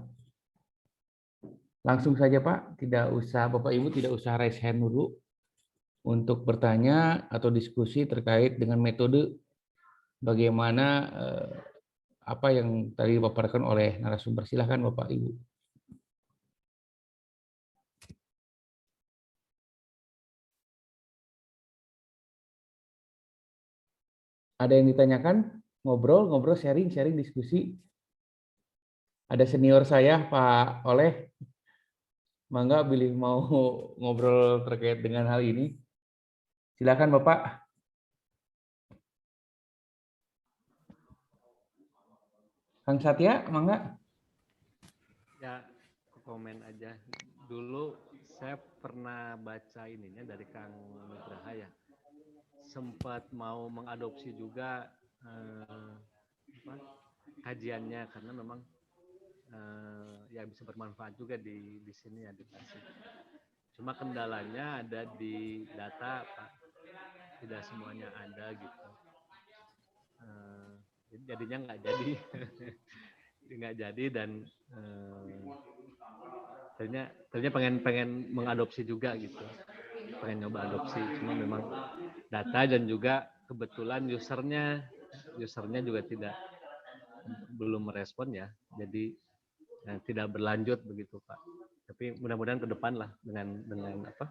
Langsung saja Pak, tidak usah Bapak Ibu tidak usah raise hand dulu untuk bertanya atau diskusi terkait dengan metode bagaimana apa yang tadi dipaparkan oleh narasumber. Silahkan Bapak Ibu. Ada yang ditanyakan? Ngobrol, sharing, diskusi. Ada senior saya, Pak Oleh. Mangga pilih mau ngobrol terkait dengan hal ini. Silakan Bapak. Kang Satya, mangga. Ya, komen aja. Dulu saya pernah baca ininya dari Kang Nugraha ya. Sempat mau mengadopsi juga kajiannya karena memang ya bisa bermanfaat juga di sini ya di Tasik. Cuma kendalanya ada di data Pak. Tidak semuanya ada gitu. Jadinya nggak jadi. Nggak jadi dan ternyata pengen mengadopsi juga gitu, pengen nyoba adopsi, cuma memang data dan juga kebetulan usernya juga belum merespon ya, jadi tidak berlanjut begitu Pak. Tapi mudah-mudahan ke depan lah dengan apa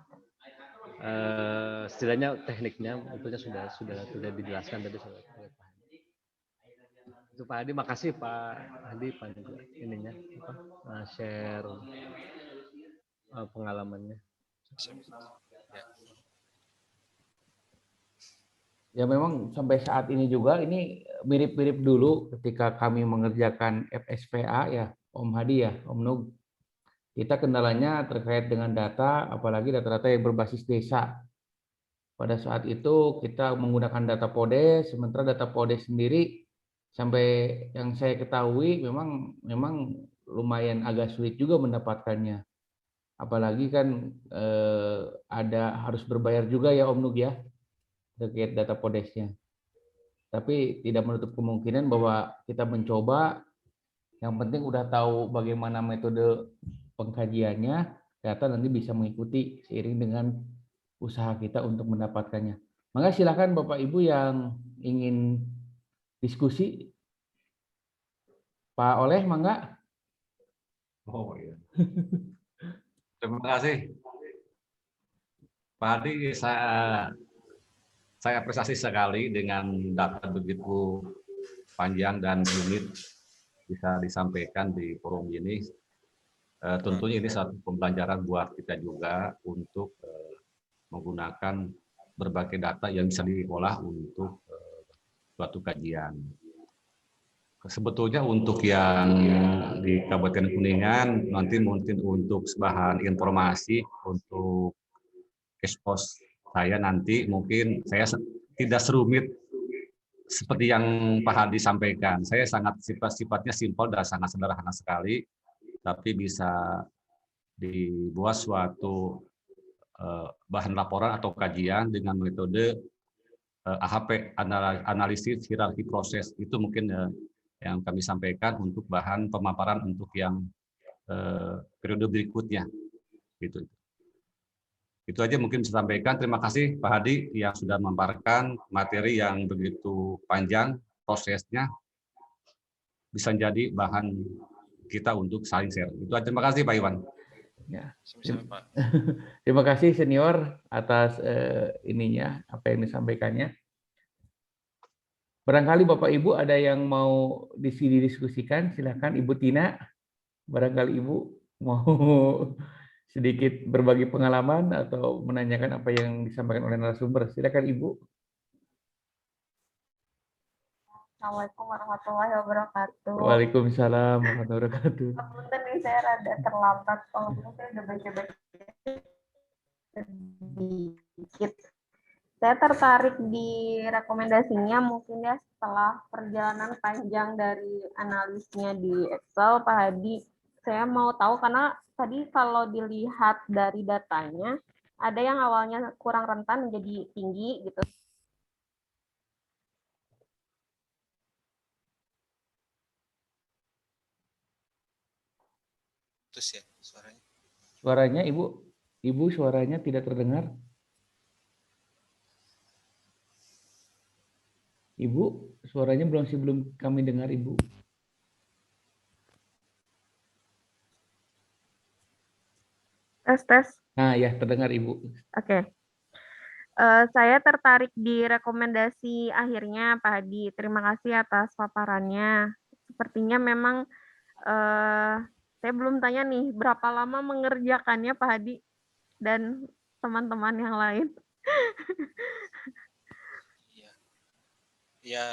setidaknya tekniknya tentunya sudah dijelaskan tadi oleh Pak Hadi. Itu Pak Hadi, makasih Pak Hadi Pak ininya share pengalamannya. Ya memang sampai saat ini juga ini mirip-mirip dulu ketika kami mengerjakan FSPA ya, Om Hadi ya, Om Nug. Kita kendalanya terkait dengan data, apalagi data-data yang berbasis desa. Pada saat itu kita menggunakan data PODES, sementara data PODES sendiri sampai yang saya ketahui memang lumayan agak sulit juga mendapatkannya. Apalagi kan ada harus berbayar juga ya Om Nug ya terkait data PODES-nya. Tapi tidak menutup kemungkinan bahwa kita mencoba, yang penting udah tahu bagaimana metode pengkajiannya, data nanti bisa mengikuti seiring dengan usaha kita untuk mendapatkannya. Maka silakan Bapak Ibu yang ingin diskusi. Pak Oleh, mangga. Oh iya. Terima kasih Pak Hadi. Saya apresiasi sekali dengan data begitu panjang dan rumit bisa disampaikan di forum ini. Tentunya ini satu pembelajaran buat kita juga untuk menggunakan berbagai data yang bisa diolah untuk suatu kajian. Sebetulnya untuk yang di Kabupaten Kuningan nanti mungkin untuk bahan informasi untuk ekspos saya nanti mungkin saya tidak serumit seperti yang Pak Hadi sampaikan. Saya sangat sifatnya simpel dan sangat sederhana sekali, tapi bisa dibuat suatu bahan laporan atau kajian dengan metode AHP, analisis hierarki proses. Itu mungkin yang kami sampaikan untuk bahan pemaparan untuk yang periode berikutnya. Gitu. Itu aja mungkin bisa sampaikan. Terima kasih Pak Hadi yang sudah memaparkan materi yang begitu panjang prosesnya, bisa jadi bahan kita untuk saling share. Itu aja. Terima kasih Pak Iwan. Ya. Sama-sama, Pak. Terima kasih senior atas ininya apa yang disampaikannya. Barangkali Bapak Ibu ada yang mau didiskusikan, silakan Ibu Tina. Barangkali Ibu mau sedikit berbagi pengalaman atau menanyakan apa yang disampaikan oleh narasumber. Silakan Ibu. Assalamualaikum warahmatullahi wabarakatuh. Waalaikumsalam warahmatullahi wabarakatuh. Punten nih saya rada terlambat, kalau saya udah baca-baca sedikit. Saya tertarik di rekomendasinya mungkin ya setelah perjalanan panjang dari analisnya di Excel, Pak Hadi. Saya mau tahu karena tadi kalau dilihat dari datanya, ada yang awalnya kurang rentan menjadi tinggi gitu. Terus ya suaranya. Suaranya Ibu suaranya tidak terdengar. Ibu, suaranya belum kami dengar Ibu. tes. Nah, ya terdengar Ibu. Oke. Saya tertarik di rekomendasi akhirnya Pak Hadi. Terima kasih atas paparannya. Sepertinya memang saya belum tanya nih berapa lama mengerjakannya Pak Hadi dan teman-teman yang lain. Ya, ya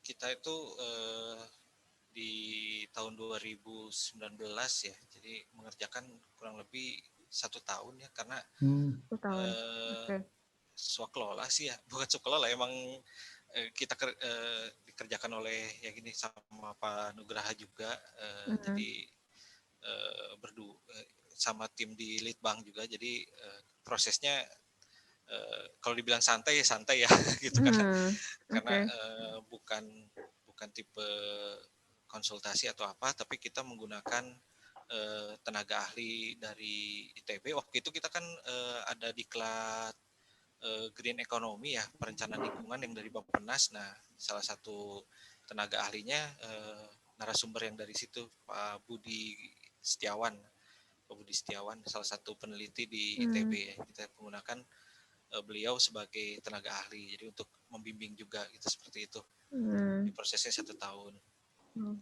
kita itu di tahun 2019 ya, jadi mengerjakan kurang lebih 1 tahun ya, karena 1 tahun. Oke. swaklola sih ya, bukan swaklola, emang kita dikerjakan oleh yang ini sama Pak Nugraha juga, jadi sama tim di Litbang juga, jadi prosesnya kalau dibilang santai ya santai ya gitu, karena bukan tipe konsultasi atau apa, tapi kita menggunakan tenaga ahli dari ITB. Waktu itu kita kan ada diklat green economy ya, perencanaan lingkungan yang dari Bappenas. Nah, salah satu tenaga ahlinya narasumber yang dari situ, Pak Budi Setiawan. Pak Budi Setiawan, salah satu peneliti di ITB ya. Kita menggunakan beliau sebagai tenaga ahli, jadi untuk membimbing juga gitu, seperti itu. Di prosesnya 1 tahun.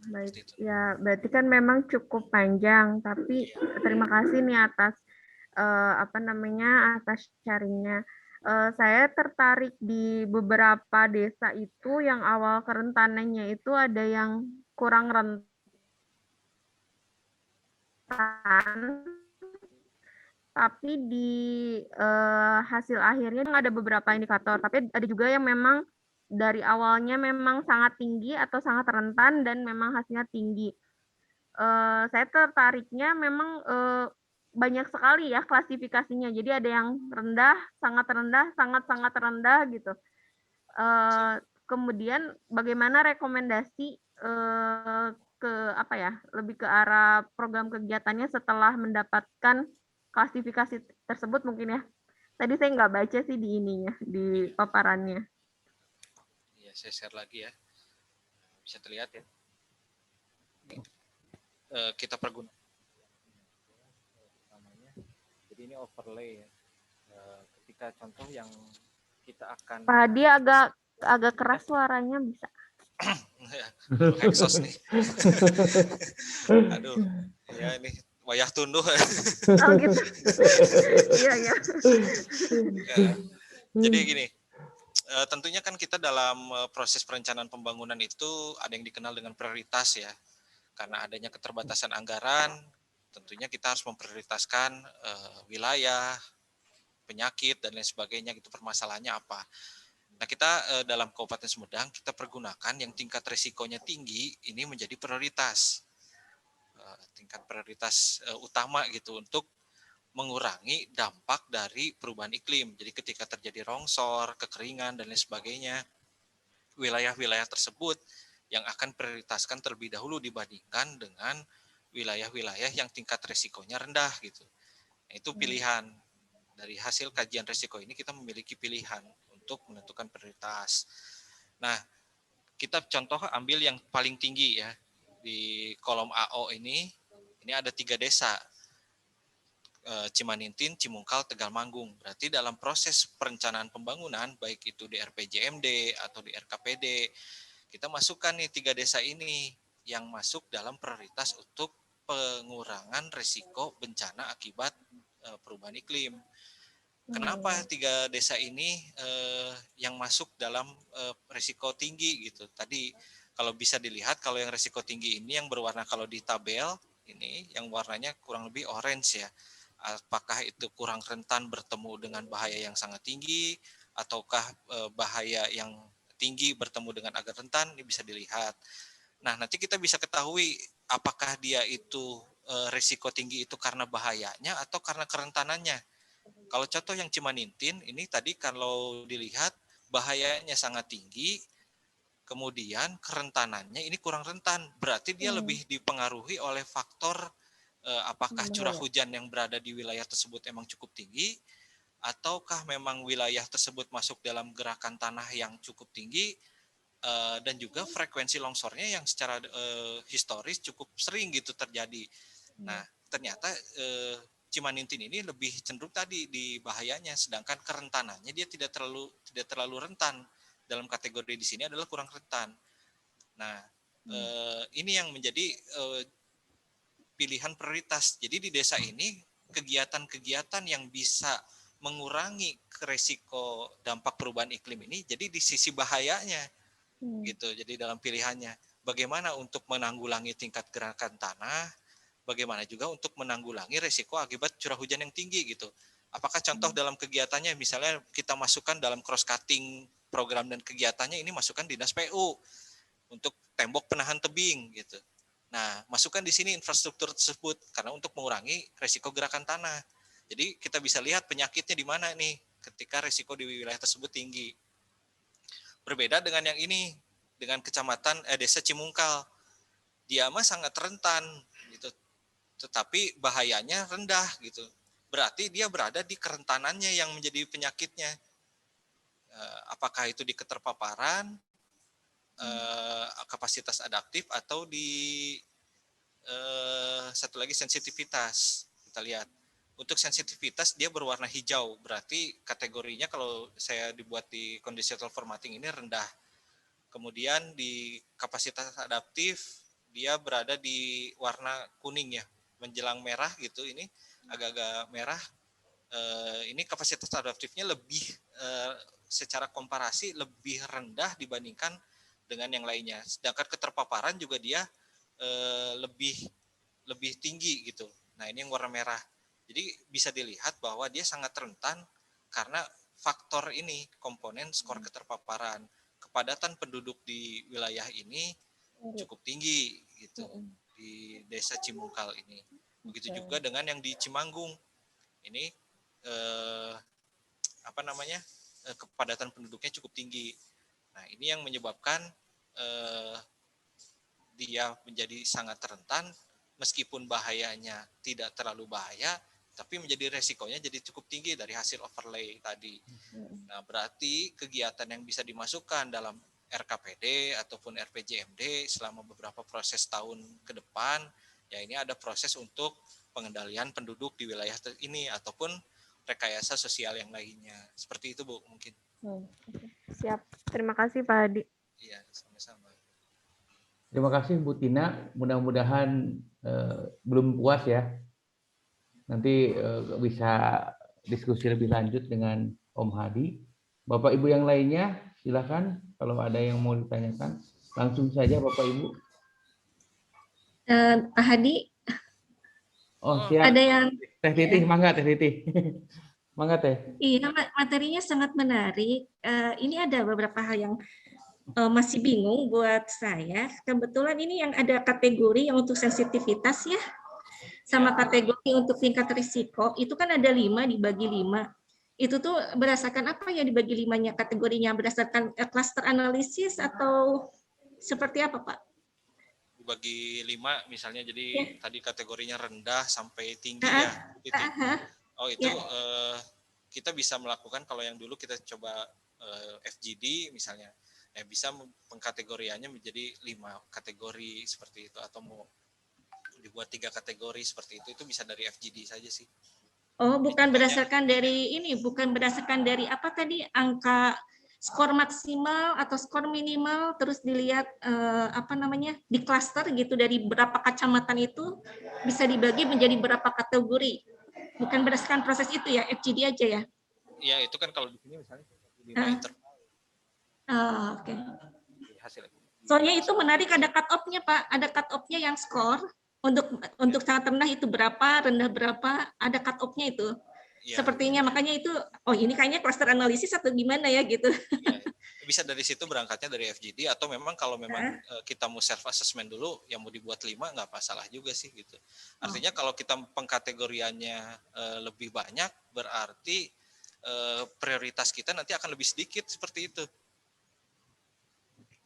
Baik, ya berarti kan memang cukup panjang, tapi terima kasih nih atas atas sharingnya. Saya tertarik di beberapa desa itu yang awal kerentanannya itu ada yang kurang rentan, tapi di hasil akhirnya ada beberapa indikator, tapi ada juga yang memang dari awalnya memang sangat tinggi atau sangat rentan dan memang hasilnya tinggi. Saya tertariknya memang banyak sekali ya klasifikasinya. Jadi ada yang rendah, sangat-sangat rendah gitu. Kemudian bagaimana rekomendasi lebih ke arah program kegiatannya setelah mendapatkan klasifikasi tersebut mungkin ya. Tadi saya nggak baca sih di ininya, di paparannya. Ya, saya share lagi ya. Bisa terlihat ya. Kita pergunakan namanya. Jadi ini overlay ya. Ketika contoh yang kita akan Pak Hadi agak keras suaranya bisa. Exhaust nih. Aduh, ya ini wayah tunduh. Oh gitu. Iya. Ya. Jadi gini, tentunya kan kita dalam proses perencanaan pembangunan itu ada yang dikenal dengan prioritas ya. Karena adanya keterbatasan anggaran, tentunya kita harus memprioritaskan wilayah, penyakit dan lain sebagainya gitu, permasalahannya apa. Nah, kita dalam Kabupaten Sumedang kita pergunakan yang tingkat risikonya tinggi ini menjadi prioritas. Tingkat prioritas utama gitu untuk mengurangi dampak dari perubahan iklim. Jadi ketika terjadi longsor, kekeringan dan lain sebagainya, wilayah-wilayah tersebut yang akan prioritaskan terlebih dahulu dibandingkan dengan wilayah-wilayah yang tingkat risikonya rendah gitu. Nah, itu pilihan. Dari hasil kajian risiko ini kita memiliki pilihan untuk menentukan prioritas. Nah, kita contoh ambil yang paling tinggi ya. Di kolom AO ini ada 3 desa. Cimanintin, Cimungkal, Tegalmanggung. Berarti dalam proses perencanaan pembangunan, baik itu di RPJMD atau di RKPD, kita masukkan nih 3 desa ini yang masuk dalam prioritas untuk pengurangan risiko bencana akibat perubahan iklim. Kenapa 3 desa ini yang masuk dalam risiko tinggi gitu? Tadi kalau bisa dilihat, kalau yang risiko tinggi ini yang berwarna kalau di tabel ini yang warnanya kurang lebih orange ya. Apakah itu kurang rentan bertemu dengan bahaya yang sangat tinggi, ataukah bahaya yang tinggi bertemu dengan agak rentan, ini bisa dilihat. Nah, nanti kita bisa ketahui apakah dia itu risiko tinggi itu karena bahayanya atau karena kerentanannya. Kalau contoh yang Cimanintin, ini tadi kalau dilihat bahayanya sangat tinggi, kemudian kerentanannya ini kurang rentan. Berarti dia lebih dipengaruhi oleh faktor apakah curah hujan yang berada di wilayah tersebut emang cukup tinggi, ataukah memang wilayah tersebut masuk dalam gerakan tanah yang cukup tinggi, dan juga frekuensi longsornya yang secara historis cukup sering gitu terjadi. Nah, ternyata Cimanintin ini lebih cenderung tadi di bahayanya, sedangkan kerentanannya dia tidak terlalu rentan. Dalam kategori di sini adalah kurang rentan. Nah, ini yang menjadi pilihan prioritas. Jadi di desa ini kegiatan-kegiatan yang bisa mengurangi resiko dampak perubahan iklim ini jadi di sisi bahayanya gitu. Jadi dalam pilihannya bagaimana untuk menanggulangi tingkat gerakan tanah, bagaimana juga untuk menanggulangi resiko akibat curah hujan yang tinggi gitu. Apakah contoh dalam kegiatannya misalnya kita masukkan dalam cross cutting program dan kegiatannya ini masukkan dinas PU untuk tembok penahan tebing gitu. Nah, masukkan di sini infrastruktur tersebut karena untuk mengurangi resiko gerakan tanah. Jadi kita bisa lihat penyakitnya di mana nih ketika resiko di wilayah tersebut tinggi. Berbeda dengan yang ini, dengan kecamatan desa Cimungkal. Dia mah sangat rentan gitu. Tetapi bahayanya rendah gitu. Berarti dia berada di kerentanannya yang menjadi penyakitnya. Apakah itu di keterpaparan, kapasitas adaptif, atau di satu lagi sensitivitas. Kita lihat. Untuk sensitivitas dia berwarna hijau, berarti kategorinya kalau saya dibuat di conditional formatting ini rendah. Kemudian di kapasitas adaptif dia berada di warna kuning ya, menjelang merah gitu, ini agak-agak merah. Ini kapasitas adaptifnya lebih secara komparasi lebih rendah dibandingkan dengan yang lainnya. Sedangkan keterpaparan juga dia lebih tinggi gitu. Nah, ini yang warna merah. Jadi bisa dilihat bahwa dia sangat rentan karena faktor ini, komponen skor keterpaparan. Kepadatan penduduk di wilayah ini cukup tinggi gitu di desa Cimungkal ini. Begitu juga dengan yang di Cimanggung. Ini kepadatan penduduknya cukup tinggi. Nah, ini yang menyebabkan dia menjadi sangat rentan meskipun bahayanya tidak terlalu bahaya, tapi menjadi resikonya jadi cukup tinggi dari hasil overlay tadi. Nah, berarti kegiatan yang bisa dimasukkan dalam RKPD ataupun RPJMD selama beberapa proses tahun ke depan, ya ini ada proses untuk pengendalian penduduk di wilayah ini ataupun rekayasa sosial yang lainnya. Seperti itu, Bu, mungkin. Siap. Terima kasih, Pak Hadi. Iya, sama-sama. Terima kasih Bu Tina. Mudah-mudahan belum puas ya. Nanti bisa diskusi lebih lanjut dengan Om Hadi. Bapak Ibu yang lainnya, silakan kalau ada yang mau ditanyakan. Langsung saja Bapak Ibu. Pak Hadi. Oh, siap. Ada yang Teh Titih, mangga Teh Titih. Mangga Teh. Iya, materinya sangat menarik. Ini ada beberapa hal yang masih bingung buat saya. Kebetulan ini yang ada kategori yang untuk sensitivitas ya, sama kategori untuk tingkat risiko. Itu kan ada 5 dibagi 5. Itu tuh berdasarkan apa ya dibagi 5-nya kategorinya? Berdasarkan cluster analisis atau seperti apa, Pak? Dibagi 5 misalnya, jadi tadi kategorinya rendah sampai tinggi ya. Oh itu kita bisa melakukan, kalau yang dulu kita coba FGD misalnya, bisa pengkategoriannya menjadi 5 kategori seperti itu, atau mau dibuat 3 kategori seperti itu bisa dari FGD saja sih. Oh, bukan berdasarkan dari ini, bukan berdasarkan dari apa tadi, angka skor maksimal atau skor minimal, terus dilihat di klaster gitu, dari berapa kecamatan itu bisa dibagi menjadi berapa kategori. Bukan berdasarkan proses itu ya, FGD aja ya? Iya, itu kan kalau di sini misalnya 5 interval. Oke. Soalnya itu menarik, ada cut off-nya Pak, ada cut off-nya yang skor untuk sangat rendah itu berapa, rendah berapa, ada cut off-nya itu. Ya. Sepertinya makanya itu, ini kayaknya cluster analisis atau gimana ya gitu. Ya, bisa dari situ berangkatnya dari FGD, atau memang kalau memang kita mau self assessment dulu, yang mau dibuat 5 nggak masalah juga sih gitu. Artinya kalau kita pengkategoriannya lebih banyak, berarti prioritas kita nanti akan lebih sedikit seperti itu.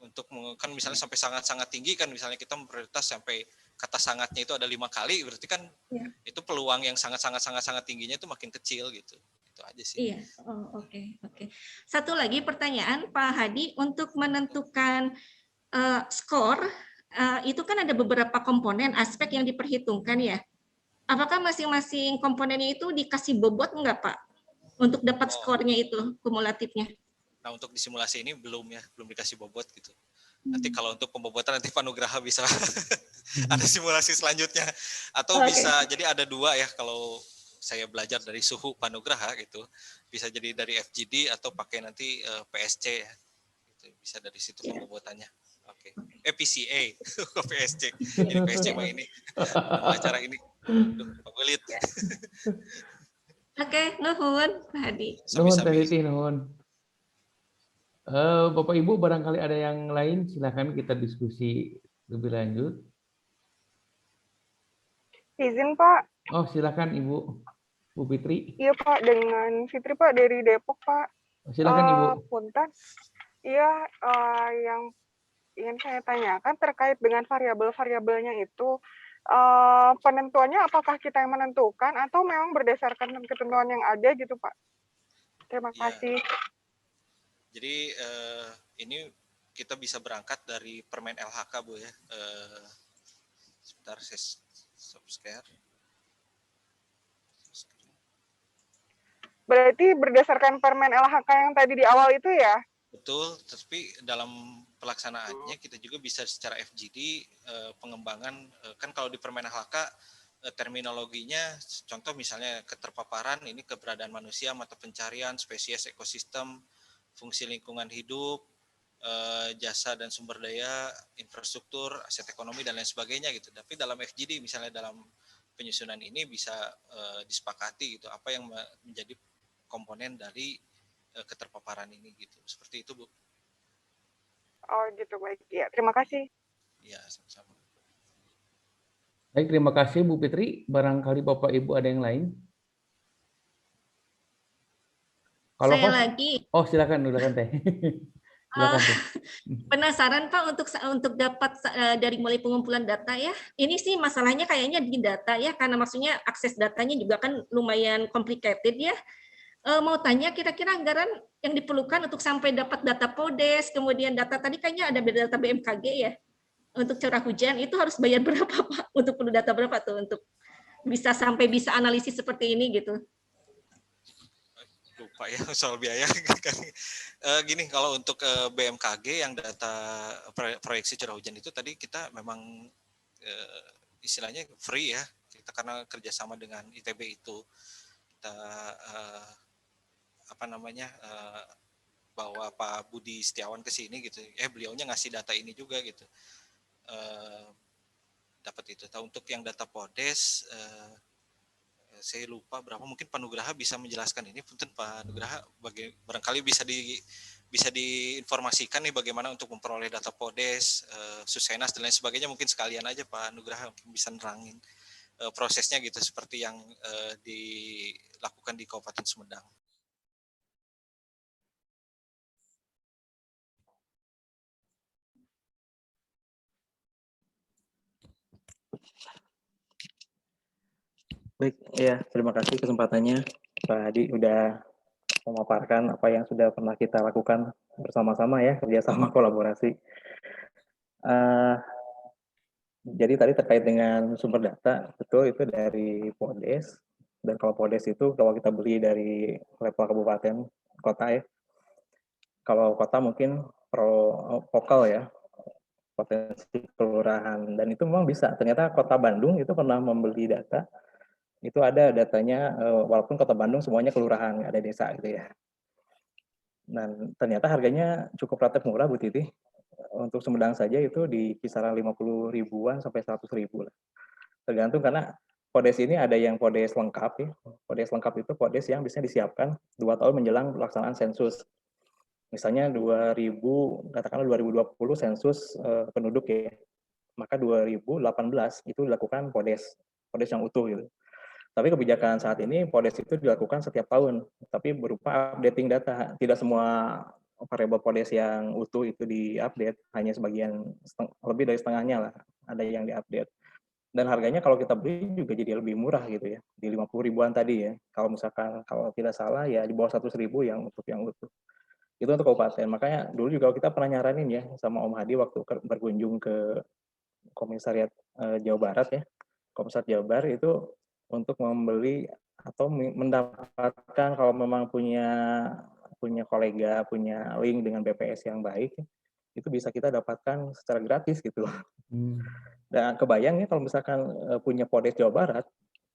Untuk kan misalnya sampai sangat-sangat tinggi kan, misalnya kita prioritas sampai kata sangatnya itu ada 5 kali, berarti kan itu peluang yang sangat tingginya itu makin kecil gitu. Itu aja sih. Iya, oke. Satu lagi pertanyaan Pak Hadi, untuk menentukan skor itu kan ada beberapa komponen aspek yang diperhitungkan ya. apakah masing-masing komponennya itu dikasih bobot enggak, Pak? Untuk dapat Oh, skornya itu, kumulatifnya. nah untuk di simulasi ini belum ya, belum dikasih bobot gitu. Nanti kalau untuk pembobotan nanti Pak Nugraha bisa ada simulasi selanjutnya. Atau Oke. bisa, jadi ada dua ya kalau saya belajar dari suhu Pak Nugraha gitu. Bisa jadi dari FGD atau pakai nanti PSC ya. Gitu. Bisa dari situ pembobotannya. Oke. PCA, PSC. Jadi PSC mah ini nama acara ini. Duh, Pak Belit. Oke, nuhun, Pak Hadi. Nuhun Teh Sabi-sabi. Titi, nuhun. Bapak Ibu barangkali ada yang lain, silakan kita diskusi lebih lanjut. Izin Pak. Oh silakan Ibu, Bu Fitri. Iya Pak, dengan Fitri Pak dari Depok Pak. Silakan Ibu. Punten. Iya, yang ingin saya tanyakan terkait dengan variabel-variabelnya itu, penentuannya apakah kita yang menentukan atau memang berdasarkan ketentuan yang ada gitu Pak? Terima kasih. Jadi ini kita bisa berangkat dari permen LHK Bu ya. Sebentar saya stop share. Berarti berdasarkan permen LHK yang tadi di awal itu ya? Betul, tapi dalam pelaksanaannya kita juga bisa secara FGD pengembangan, kan kalau di permen LHK terminologinya, contoh misalnya keterpaparan, ini keberadaan manusia, mata pencarian, spesies, ekosistem, fungsi lingkungan hidup, jasa dan sumber daya, infrastruktur, aset ekonomi, dan lain sebagainya gitu. Tapi dalam FGD misalnya dalam penyusunan ini bisa disepakati gitu, apa yang menjadi komponen dari keterpaparan ini gitu. Seperti itu Bu. Oh gitu, baik. Ya, terima kasih. Ya, sama-sama. Baik, terima kasih Bu Fitri. Barangkali Bapak Ibu ada yang lain? Kalau Saya host, lagi. oh silakan Teh. Silakan Teh. Penasaran Pak untuk dapat dari mulai pengumpulan data ya. Ini sih masalahnya kayaknya di data ya, karena maksudnya akses datanya juga kan lumayan complicated ya. Mau tanya kira-kira anggaran yang diperlukan untuk sampai dapat data PODES, kemudian data tadi kayaknya ada data BMKG ya. Untuk curah hujan itu harus bayar berapa Pak? Untuk perlu data berapa tuh untuk bisa sampai bisa analisis seperti ini gitu. Lupa ya soal biaya. Gini, kalau untuk BMKG yang data proyeksi curah hujan itu tadi kita memang istilahnya free ya, kita karena kerjasama dengan ITB itu kita bawa Pak Budi Setiawan ke sini gitu, beliaunya ngasih data ini juga gitu, dapat itu. Untuk yang data PODES saya lupa berapa, mungkin Pak Nugraha bisa menjelaskan ini. Punten Pak Nugraha, barangkali bisa diinformasikan nih bagaimana untuk memperoleh data PODES, Susenas dan lain sebagainya. Mungkin sekalian aja Pak Nugraha bisa nerangin prosesnya gitu, seperti yang dilakukan di Kabupaten Sumedang. Baik, ya terima kasih kesempatannya Pak Hadi udah memaparkan apa yang sudah pernah kita lakukan bersama-sama ya, kerjasama kolaborasi. Jadi tadi terkait dengan sumber data, betul itu dari PODES, dan kalau PODES itu kalau kita beli dari level kabupaten, kota ya. Kalau kota mungkin lokal ya, potensi kelurahan, dan itu memang bisa. Ternyata Kota Bandung itu pernah membeli data, itu ada datanya, walaupun Kota Bandung semuanya kelurahan, nggak ada desa gitu ya. Dan ternyata harganya cukup relatif murah Bu Titi. Untuk Sumedang saja itu di kisaran 50 ribuan sampai 100 ribu lah. Tergantung karena PODES ini ada yang PODES lengkap ya. PODES lengkap itu PODES yang bisa disiapkan 2 tahun menjelang pelaksanaan sensus. Misalnya katakanlah 2020 sensus penduduk ya. Maka 2018 itu dilakukan PODES yang utuh gitu. Tapi kebijakan saat ini PODES itu dilakukan setiap tahun, tapi berupa updating data. Tidak semua variabel PODES yang utuh itu diupdate, hanya sebagian, lebih dari setengahnya lah, ada yang diupdate. Dan harganya kalau kita beli juga jadi lebih murah gitu ya, di 50 ribuan tadi ya. Kalau misalkan, kalau tidak salah ya di bawah 100 ribu yang utuh. Itu untuk kabupaten. Makanya dulu juga kita pernah nyaranin ya sama Om Hadi waktu berkunjung ke Komisariat Jawa Barat ya. Komisariat Jawa Barat itu untuk membeli atau mendapatkan kalau memang punya kolega, punya link dengan BPS yang baik, itu bisa kita dapatkan secara gratis gitu. Dan kebayang ya kalau misalkan punya Podes Jawa Barat,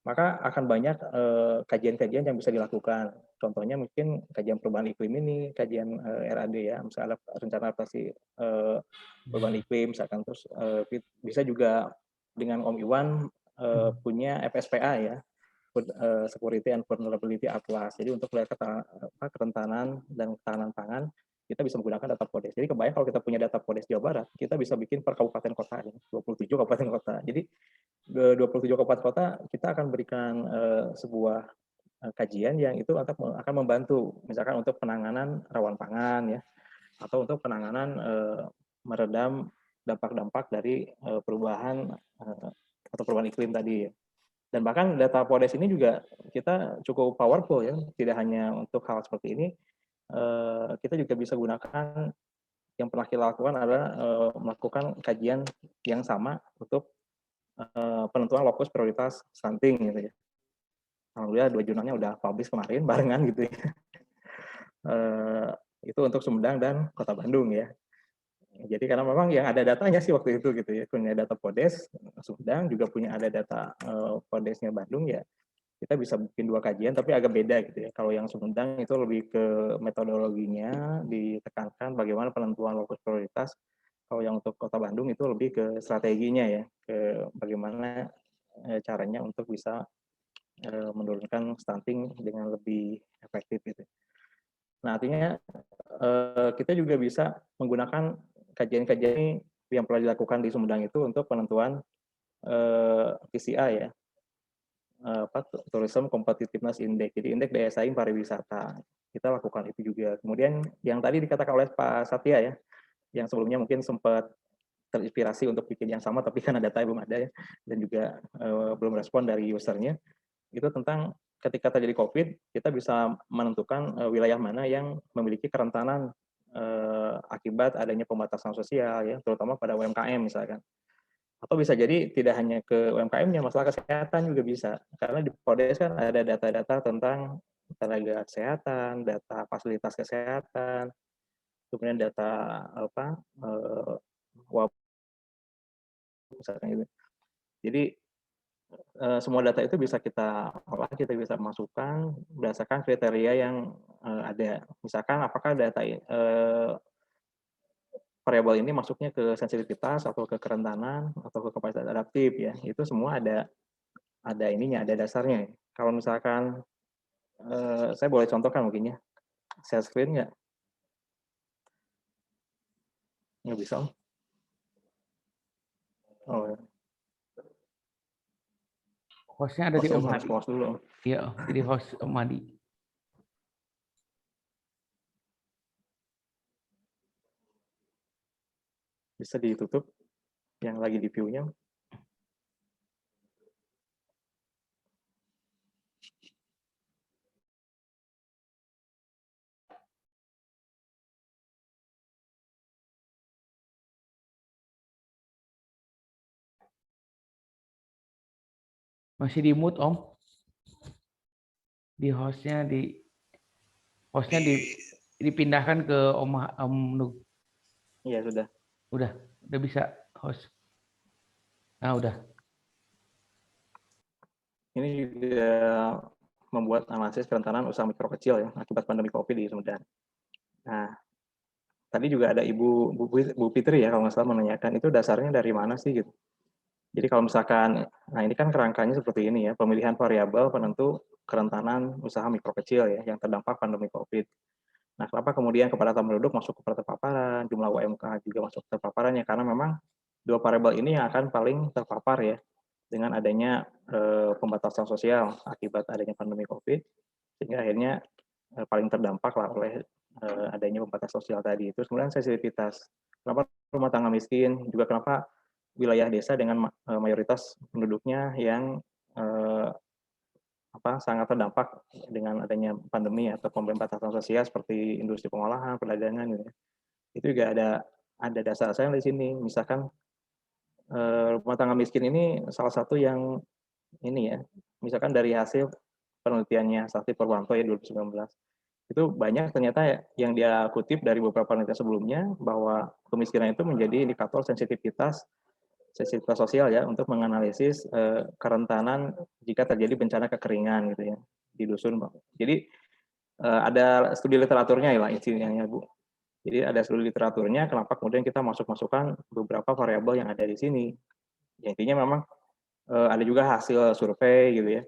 maka akan banyak kajian-kajian yang bisa dilakukan. Contohnya mungkin kajian perubahan iklim ini, kajian RAD ya, misalnya rencana adaptasi perubahan iklim, misalkan terus bisa juga dengan Om Iwan punya FSPA ya, Security and Vulnerability Atlas. Jadi untuk melihat kerentanan dan ketahanan pangan, kita bisa menggunakan data Podes. Jadi kebayang kalau kita punya data Podes Jawa Barat, kita bisa bikin per kabupaten kota, 27 kabupaten kota. Jadi 27 kabupaten kota kita akan berikan sebuah kajian yang itu akan membantu, misalkan untuk penanganan rawan pangan ya, atau untuk penanganan meredam dampak-dampak dari perubahan atau perubahan iklim tadi. Dan bahkan data Podes ini juga kita cukup powerful ya, tidak hanya untuk hal seperti ini, kita juga bisa gunakan, yang pernah kita lakukan adalah melakukan kajian yang sama untuk penentuan lokus prioritas stunting gitu ya. Alhamdulillah 2 jurnalnya udah publish kemarin barengan gitu ya. Itu untuk Sumedang dan Kota Bandung ya. Jadi karena memang yang ada datanya sih waktu itu gitu ya, punya data Podes Sumedang, juga punya ada data Podesnya Bandung ya. Kita bisa bikin 2 kajian tapi agak beda gitu ya. Kalau yang Sumedang itu lebih ke metodologinya ditekankan bagaimana penentuan lokus prioritas. Kalau yang untuk Kota Bandung itu lebih ke strateginya ya, ke bagaimana caranya untuk bisa menurunkan stunting dengan lebih efektif gitu. Nah, artinya kita juga bisa menggunakan kajian-kajian yang pernah dilakukan di Sumedang itu untuk penentuan TCI ya, Tourism Competitiveness Index. Jadi indeks daya saing pariwisata. Kita lakukan itu juga. Kemudian yang tadi dikatakan oleh Pak Satya ya, yang sebelumnya mungkin sempat terinspirasi untuk bikin yang sama, tapi karena datanya belum ada ya, dan juga belum respon dari usernya, itu tentang ketika terjadi COVID, kita bisa menentukan wilayah mana yang memiliki kerentanan akibat adanya pembatasan sosial ya, terutama pada UMKM misalkan. Atau bisa jadi tidak hanya ke UMKM-nya, masalah kesehatan juga bisa. Karena di Podes kan ada data-data tentang tenaga kesehatan, data fasilitas kesehatan, kemudian data wabah misalkan gitu. Jadi semua data itu bisa kita olah, kita bisa masukkan berdasarkan kriteria yang ada. Misalkan apakah data variabel ini masuknya ke sensitivitas atau ke kerentanan atau ke kapasitas adaptif ya. Itu semua ada ininya, ada dasarnya. Kalau misalkan saya boleh contohkan mungkin ya. Share screen nggak? Nggak bisa. Oh, Hostnya ada di Om harus Hadi. pause dulu. Iya, jadi host Om Hadi. Bisa ditutup yang lagi di view-nya. Masih di mute Om. Di hostnya dipindahkan ke Om Nug. Iya sudah. Udah bisa host. Nah udah. Ini juga membuat analisis kerentanan usaha mikro kecil ya akibat pandemi COVID di Sumedang. Nah, tadi juga ada Bu Fitri ya kalau nggak salah menanyakan itu dasarnya dari mana sih gitu. Jadi kalau misalkan, nah ini kan kerangkanya seperti ini ya, pemilihan variabel penentu kerentanan usaha mikro kecil ya yang terdampak pandemi COVID. Nah, kenapa kemudian kepadatan penduduk masuk ke terpaparan, jumlah UMK juga masuk ke terpaparannya, karena memang 2 variabel ini yang akan paling terpapar ya dengan adanya pembatasan sosial akibat adanya pandemi COVID, sehingga akhirnya paling terdampak lah oleh adanya pembatasan sosial tadi. Terus kemudian sensitivitas, kenapa rumah tangga miskin, juga kenapa wilayah desa dengan mayoritas penduduknya yang sangat terdampak dengan adanya pandemi atau pembatasan sosial seperti industri pengolahan, perdagangan gitu. Itu juga ada dasar-dasarnya di sini. Misalkan rumah tangga miskin ini salah satu yang ini ya, misalkan dari hasil penelitiannya Sakti Purwanto ya 2019, itu banyak ternyata yang dia kutip dari beberapa penelitian sebelumnya bahwa kemiskinan itu menjadi indikator sensitivitas sosial ya untuk menganalisis kerentanan jika terjadi bencana kekeringan gitu ya di dusun. Jadi ada studi literaturnya ya lah intinya Bu. Jadi ada studi literaturnya kenapa kemudian kita masukkan beberapa variabel yang ada di sini. Ya, intinya memang ada juga hasil survei gitu ya.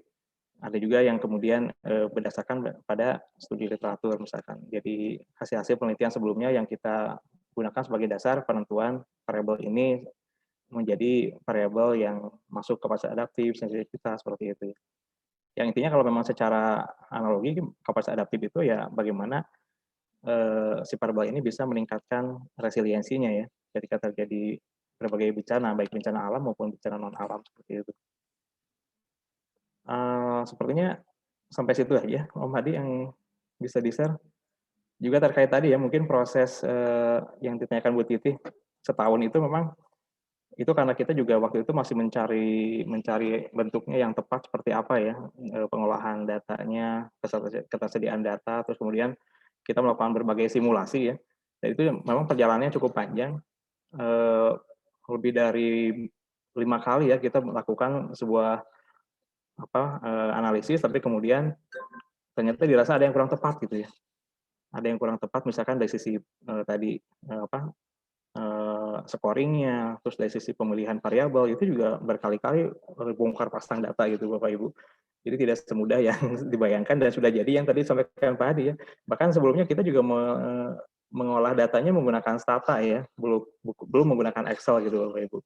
Ada juga yang kemudian berdasarkan pada studi literatur misalkan. Jadi hasil-hasil penelitian sebelumnya yang kita gunakan sebagai dasar penentuan variabel ini menjadi variabel yang masuk kapasitas adaptif, sensitivitas seperti itu. Yang intinya kalau memang secara analogi kapasitas adaptif itu ya bagaimana si variabel ini bisa meningkatkan resiliensinya ya ketika terjadi berbagai bencana, baik bencana alam maupun bencana non alam seperti itu. Sepertinya sampai situ aja Om Hadi yang bisa di-share. Juga terkait tadi ya mungkin proses yang ditanyakan Bu Titi setahun itu memang itu karena kita juga waktu itu masih mencari bentuknya yang tepat seperti apa ya pengolahan datanya, ketersediaan data, terus kemudian kita melakukan berbagai simulasi ya. Dan itu memang perjalanannya cukup panjang, lebih dari 5 kali ya kita melakukan sebuah analisis, tapi kemudian ternyata dirasa ada yang kurang tepat gitu ya. Ada yang kurang tepat misalkan dari sisi tadi scoringnya, terus dari sisi pemilihan variabel itu juga berkali-kali bongkar pasang data gitu Bapak Ibu. Jadi tidak semudah yang dibayangkan dan sudah jadi yang tadi sampaikan Pak Hadi ya. Bahkan sebelumnya kita juga mengolah datanya menggunakan Stata ya, belum menggunakan Excel gitu Bapak Ibu.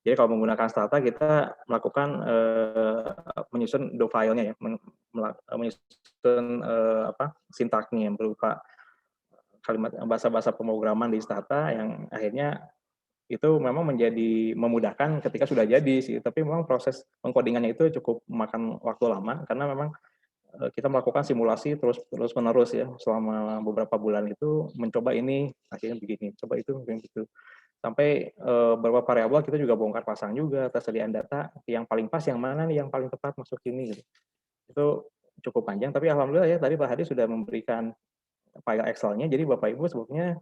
Jadi kalau menggunakan Stata kita melakukan menyusun do filenya ya, menyusun sintaknya yang berupa kalimat bahasa-bahasa pemrograman di Stata yang akhirnya itu memang menjadi memudahkan ketika sudah jadi sih, tapi memang proses pengkodingannya itu cukup memakan waktu lama karena memang kita melakukan simulasi terus menerus ya selama beberapa bulan itu mencoba ini akhirnya begini, coba itu begitu. Sampai beberapa variabel kita juga bongkar pasang juga tersediaan data yang paling pas yang mana nih yang paling tepat masuk ini gitu. Itu cukup panjang tapi alhamdulillah ya tadi Pak Hadi sudah memberikan file Excel-nya jadi Bapak Ibu sebetulnya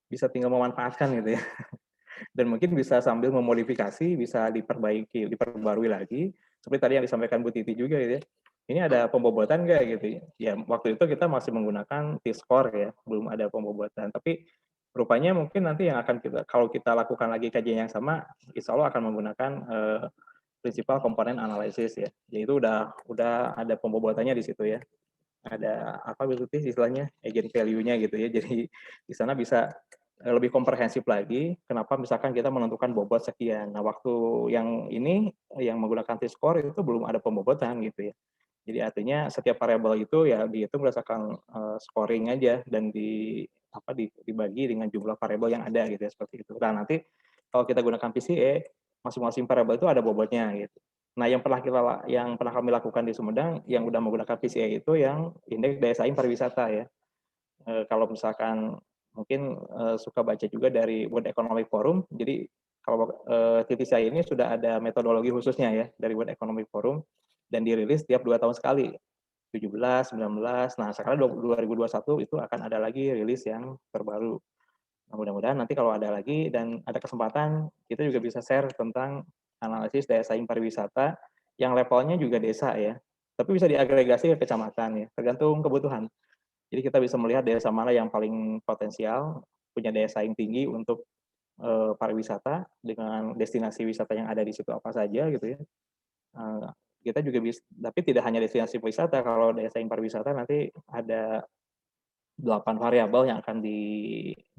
bisa tinggal memanfaatkan gitu ya. Dan mungkin bisa sambil memodifikasi, bisa diperbarui lagi. Seperti tadi yang disampaikan Bu Titi juga gitu ya. Ini ada pembobotan nggak gitu ya? Ya waktu itu kita masih menggunakan T-score ya, belum ada pembobotan. Tapi rupanya mungkin nanti yang akan kalau kita lakukan lagi kajian yang sama, insya Allah akan menggunakan principal component analysis ya. Jadi itu udah ada pembobotannya di situ ya. Ada apa berarti istilahnya agent value-nya gitu ya. Jadi di sana bisa lebih komprehensif lagi. Kenapa misalkan kita menentukan bobot sekian. Nah, waktu yang ini yang menggunakan T-score itu belum ada pembobotan gitu ya. Jadi artinya setiap variabel itu ya dihitung berdasarkan scoring aja dan dibagi dengan jumlah variabel yang ada gitu ya seperti itu. Nah, nanti kalau kita gunakan PCA masing-masing variabel itu ada bobotnya gitu. Nah, yang pernah kami lakukan di Sumedang yang udah menggunakan PCA itu yang indeks daya saing pariwisata ya. Kalau misalkan mungkin suka baca juga dari World Economic Forum. Jadi kalau TTCI ini sudah ada metodologi khususnya ya dari World Economic Forum dan dirilis tiap 2 tahun sekali. 17, 19, nah sekarang 2021 itu akan ada lagi rilis yang terbaru. Nah, mudah-mudahan nanti kalau ada lagi dan ada kesempatan kita juga bisa share tentang analisis daya saing pariwisata yang levelnya juga desa ya. Tapi bisa diagregasi ke kecamatan ya, tergantung kebutuhan. Jadi kita bisa melihat desa mana yang paling potensial, punya daya saing tinggi untuk pariwisata dengan destinasi wisata yang ada di situ apa saja gitu ya. Kita juga bisa, tapi tidak hanya destinasi wisata, kalau daya saing pariwisata nanti ada 8 variabel yang akan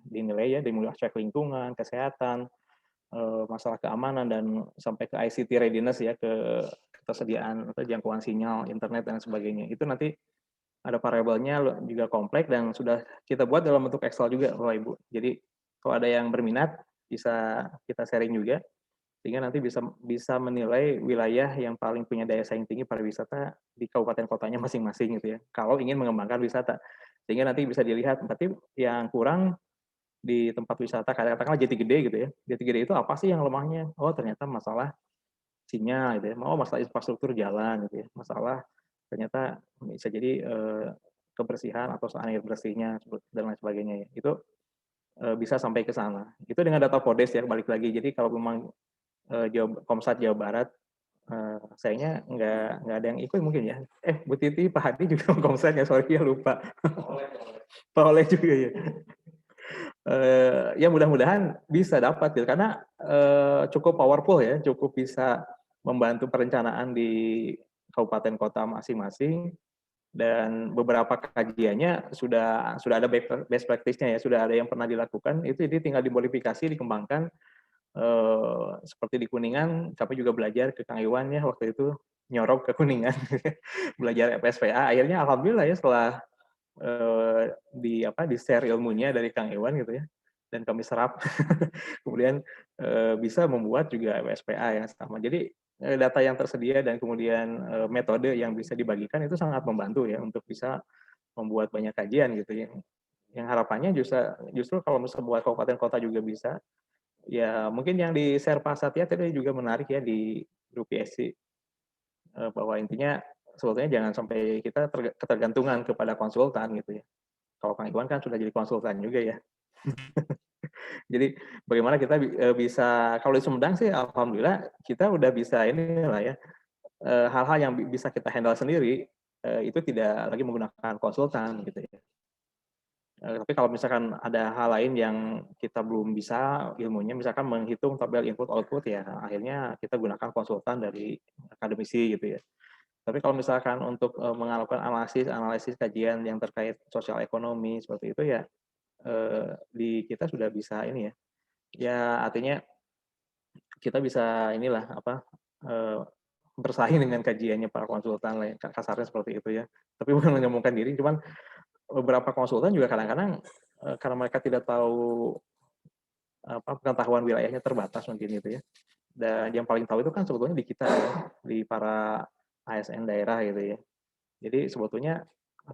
dinilai ya, dimulai aspek lingkungan, kesehatan, masalah keamanan, dan sampai ke ICT readiness ya, ke ketersediaan atau jangkauan sinyal, internet, dan sebagainya. Itu nanti ada variabelnya juga kompleks dan sudah kita buat dalam bentuk Excel juga Bapak Ibu. Jadi kalau ada yang berminat bisa kita sharing juga sehingga nanti bisa menilai wilayah yang paling punya daya saing tinggi pariwisata di kabupaten kotanya masing-masing gitu ya. Kalau ingin mengembangkan wisata. Sehingga nanti bisa dilihat berarti yang kurang di tempat wisata katakanlah Jati Gede gitu ya. Jati Gede itu apa sih yang lemahnya? Oh, ternyata masalah sinyal gitu ya, mau masalah infrastruktur jalan gitu ya, masalah ternyata bisa jadi kebersihan atau air bersihnya dan lain sebagainya ya. Itu bisa sampai ke sana. Itu dengan data Podes ya, balik lagi. Jadi kalau memang Komsat Jawa Barat sayangnya nggak ada yang ikut mungkin ya. Bu Titi, Pak Hadi juga Komsat ya, sorry ya lupa. Pak Oleh juga ya. Ya mudah-mudahan bisa dapat gitu, karena cukup powerful ya, cukup bisa membantu perencanaan di kabupaten kota masing-masing, dan beberapa kajiannya sudah ada best practice-nya ya, sudah ada yang pernah dilakukan, itu jadi tinggal dimodifikasi, dikembangkan. Seperti di Kuningan, kami juga belajar ke Kang Iwan ya waktu itu, nyorok ke Kuningan belajar FSPA, akhirnya alhamdulillah ya setelah di share ilmunya dari Kang Iwan gitu ya, dan kami serap kemudian bisa membuat juga FSPA yang sama. Jadi data yang tersedia dan kemudian metode yang bisa dibagikan itu sangat membantu ya untuk bisa membuat banyak kajian gitu ya. Yang harapannya justru kalau misalnya buat kabupaten kota juga bisa. Ya mungkin yang di share Pak Satya tadi juga menarik ya di grup PSC, bahwa intinya sebetulnya jangan sampai kita ketergantungan kepada konsultan gitu ya. Kalau Kang Iwan kan sudah jadi konsultan juga ya. Jadi bagaimana kita bisa, kalau di Sumedang sih alhamdulillah kita udah bisa inilah ya, hal-hal yang bisa kita handle sendiri, itu tidak lagi menggunakan konsultan gitu ya. Tapi kalau misalkan ada hal lain yang kita belum bisa ilmunya, misalkan menghitung tabel input output ya akhirnya kita gunakan konsultan dari akademisi gitu ya. Tapi kalau misalkan untuk melakukan analisis kajian yang terkait sosial ekonomi seperti itu ya, di kita sudah bisa ini ya. Ya artinya kita bisa inilah bersaing dengan kajiannya para konsultan lain, kasarnya seperti itu ya. Tapi bukan menyombongkan diri, cuman beberapa konsultan juga kadang-kadang karena mereka tidak tahu pengetahuan wilayahnya terbatas mungkin gitu ya. Dan yang paling tahu itu kan sebetulnya di kita ya, di para ASN daerah gitu ya. Jadi sebetulnya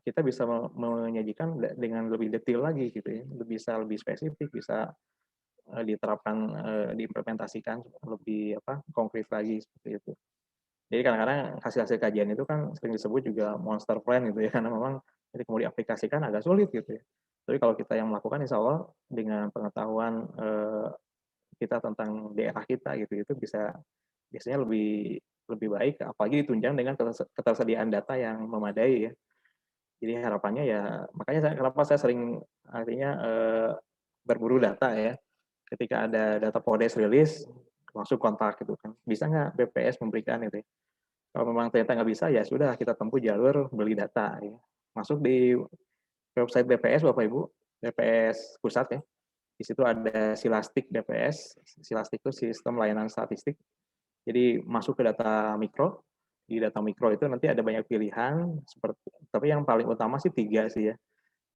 kita bisa menyajikan dengan lebih detail lagi gitu ya, bisa lebih spesifik, bisa diterapkan, diimplementasikan lebih konkret lagi seperti itu. Jadi kadang-kadang hasil-hasil kajian itu kan sering disebut juga monster plan gitu ya, karena memang ketika mau diaplikasikan agak sulit gitu ya. Tapi kalau kita yang melakukan, insya Allah dengan pengetahuan kita tentang daerah kita gitu, itu bisa biasanya lebih baik, apalagi ditunjang dengan ketersediaan data yang memadai ya. Jadi harapannya ya, makanya kenapa saya sering artinya berburu data ya. Ketika ada data Podes rilis, langsung kontak gitu kan. Bisa nggak BPS memberikan itu ya? Kalau memang ternyata nggak bisa, ya sudah kita tempuh jalur beli data. Ya. Masuk di website BPS, Bapak Ibu, BPS pusat ya. Di situ ada Silastik BPS. Silastik itu sistem layanan statistik. Jadi masuk ke data mikro. Di data mikro itu nanti ada banyak pilihan, tapi yang paling utama sih 3 sih ya.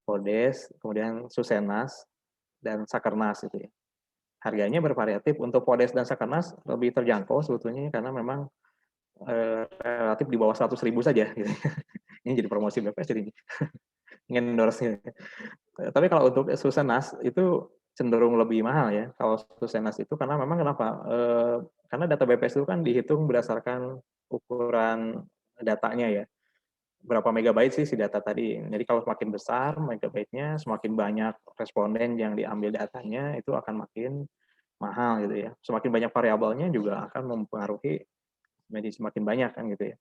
Podes, kemudian Susenas, dan Sakernas itu ya. Harganya bervariatif. Untuk Podes dan Sakernas lebih terjangkau sebetulnya karena memang relatif di bawah 100.000 saja. Gitu. Ini jadi promosi BPS jadi endorse. Tapi kalau untuk Susenas itu cenderung lebih mahal ya. Kalau Susenas itu karena memang kenapa? Karena data BPS itu kan dihitung berdasarkan ukuran datanya ya. Berapa megabyte sih si data tadi. Jadi kalau semakin besar megabyte-nya, semakin banyak responden yang diambil datanya, itu akan makin mahal gitu ya. Semakin banyak variabelnya juga akan mempengaruhi menjadi semakin banyak kan gitu ya.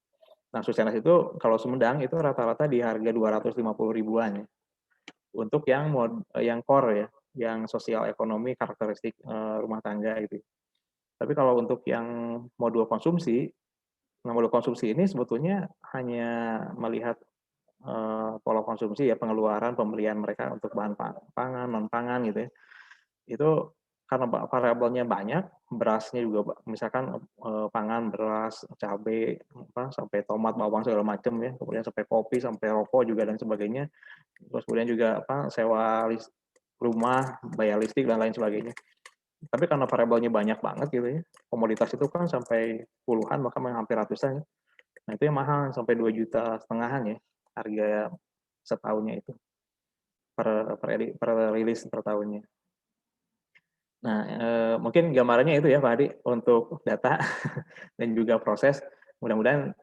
Nah, Susenas itu kalau Sumedang itu rata-rata di harga 250 ribuan ya. Untuk yang core ya, yang sosial ekonomi karakteristik rumah tangga gitu. Tapi kalau untuk yang modul konsumsi, modul konsumsi ini sebetulnya hanya melihat pola konsumsi ya, pengeluaran pembelian mereka untuk bahan pangan, non pangan gitu ya. Itu karena variabelnya banyak, berasnya juga misalkan pangan, beras, cabai, sampai tomat, bawang segala macam ya, kemudian sampai kopi, sampai rokok juga dan sebagainya. Terus kemudian juga sewa rumah, bayar listrik dan lain sebagainya. Tapi karena variabelnya banyak banget gitu ya, komoditas itu kan sampai puluhan bahkan hampir ratusan. Nah itu yang mahal sampai 2,5 juta ya harga setahunnya itu per rilis per tahunnya. Nah, mungkin gambarannya itu ya Pak Hadi untuk data dan juga proses. Mudah-mudahan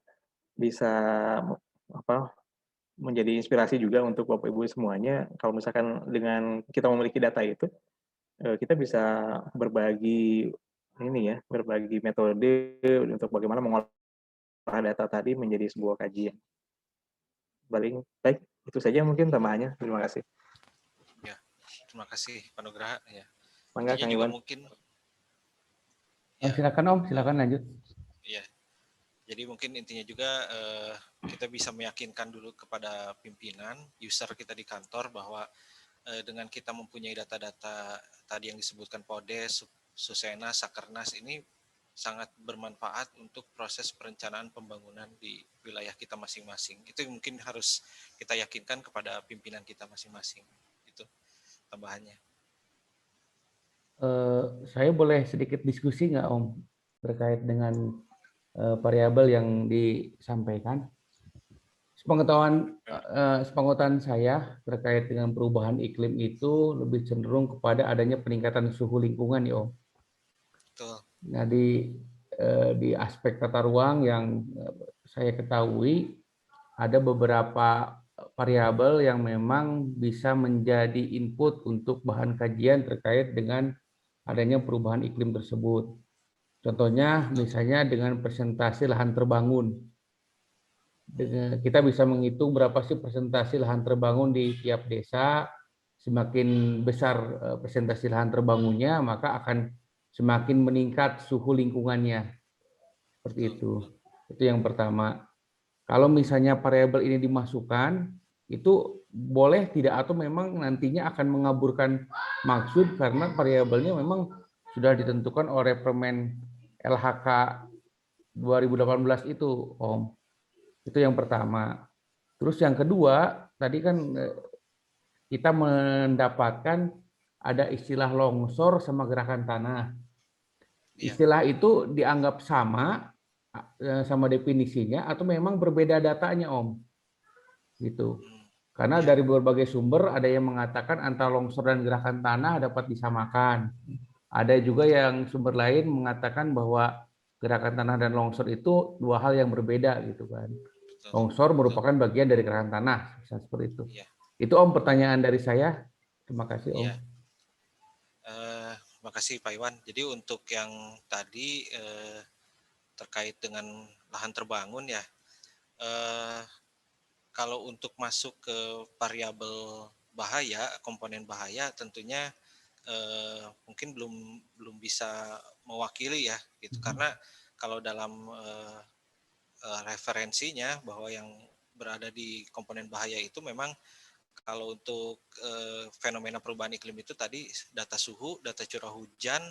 bisa apa menjadi inspirasi juga untuk Bapak Ibu semuanya. Kalau misalkan dengan kita memiliki data itu, kita bisa berbagi berbagi metode untuk bagaimana mengolah data tadi menjadi sebuah kajian. Baik, itu saja mungkin tambahannya. Terima kasih. Ya, terima kasih Pak Nugraha. Ya. Mangga Intinya Kang juga Iwan. mungkin Silakan Om, silakan lanjut. ya. Jadi mungkin intinya juga kita bisa meyakinkan dulu kepada pimpinan, user kita di kantor bahwa dengan kita mempunyai data-data tadi yang disebutkan Podes, Susena, Sakernas ini sangat bermanfaat untuk proses perencanaan pembangunan di wilayah kita masing-masing. Itu mungkin harus kita yakinkan kepada pimpinan kita masing-masing. Itu tambahannya. Saya boleh sedikit diskusi nggak Om terkait dengan variabel yang disampaikan? Sepengetahuan saya terkait dengan perubahan iklim itu lebih cenderung kepada adanya peningkatan suhu lingkungan ya Om. Betul. Nah di aspek tata ruang yang saya ketahui ada beberapa variabel yang memang bisa menjadi input untuk bahan kajian terkait dengan adanya perubahan iklim tersebut. Contohnya misalnya dengan persentase lahan terbangun. Kita bisa menghitung berapa sih persentase lahan terbangun di tiap desa. Semakin besar persentase lahan terbangunnya, maka akan semakin meningkat suhu lingkungannya. Seperti itu. Itu yang pertama. Kalau misalnya variabel ini dimasukkan, itu boleh tidak atau memang nantinya akan mengaburkan maksud karena variabelnya memang sudah ditentukan oleh Permen LHK 2018 itu, Om. Itu yang pertama. Terus yang kedua, tadi kan kita mendapatkan ada istilah longsor sama gerakan tanah. Istilah itu dianggap sama definisinya atau memang berbeda datanya, Om? Gitu. Karena dari berbagai sumber ada yang mengatakan antara longsor dan gerakan tanah dapat disamakan. Ada juga yang sumber lain mengatakan bahwa gerakan tanah dan longsor itu dua hal yang berbeda gitu kan. Longsor merupakan bagian dari gerakan tanah, bisa seperti itu. Itu Om pertanyaan dari saya. Terima kasih Om. Terima kasih Pak Iwan. Jadi untuk yang tadi terkait dengan lahan terbangun ya, kalau untuk masuk ke variabel bahaya, komponen bahaya, tentunya mungkin belum bisa mewakili ya, gitu. Karena kalau dalam referensinya bahwa yang berada di komponen bahaya itu memang kalau untuk fenomena perubahan iklim itu tadi data suhu, data curah hujan,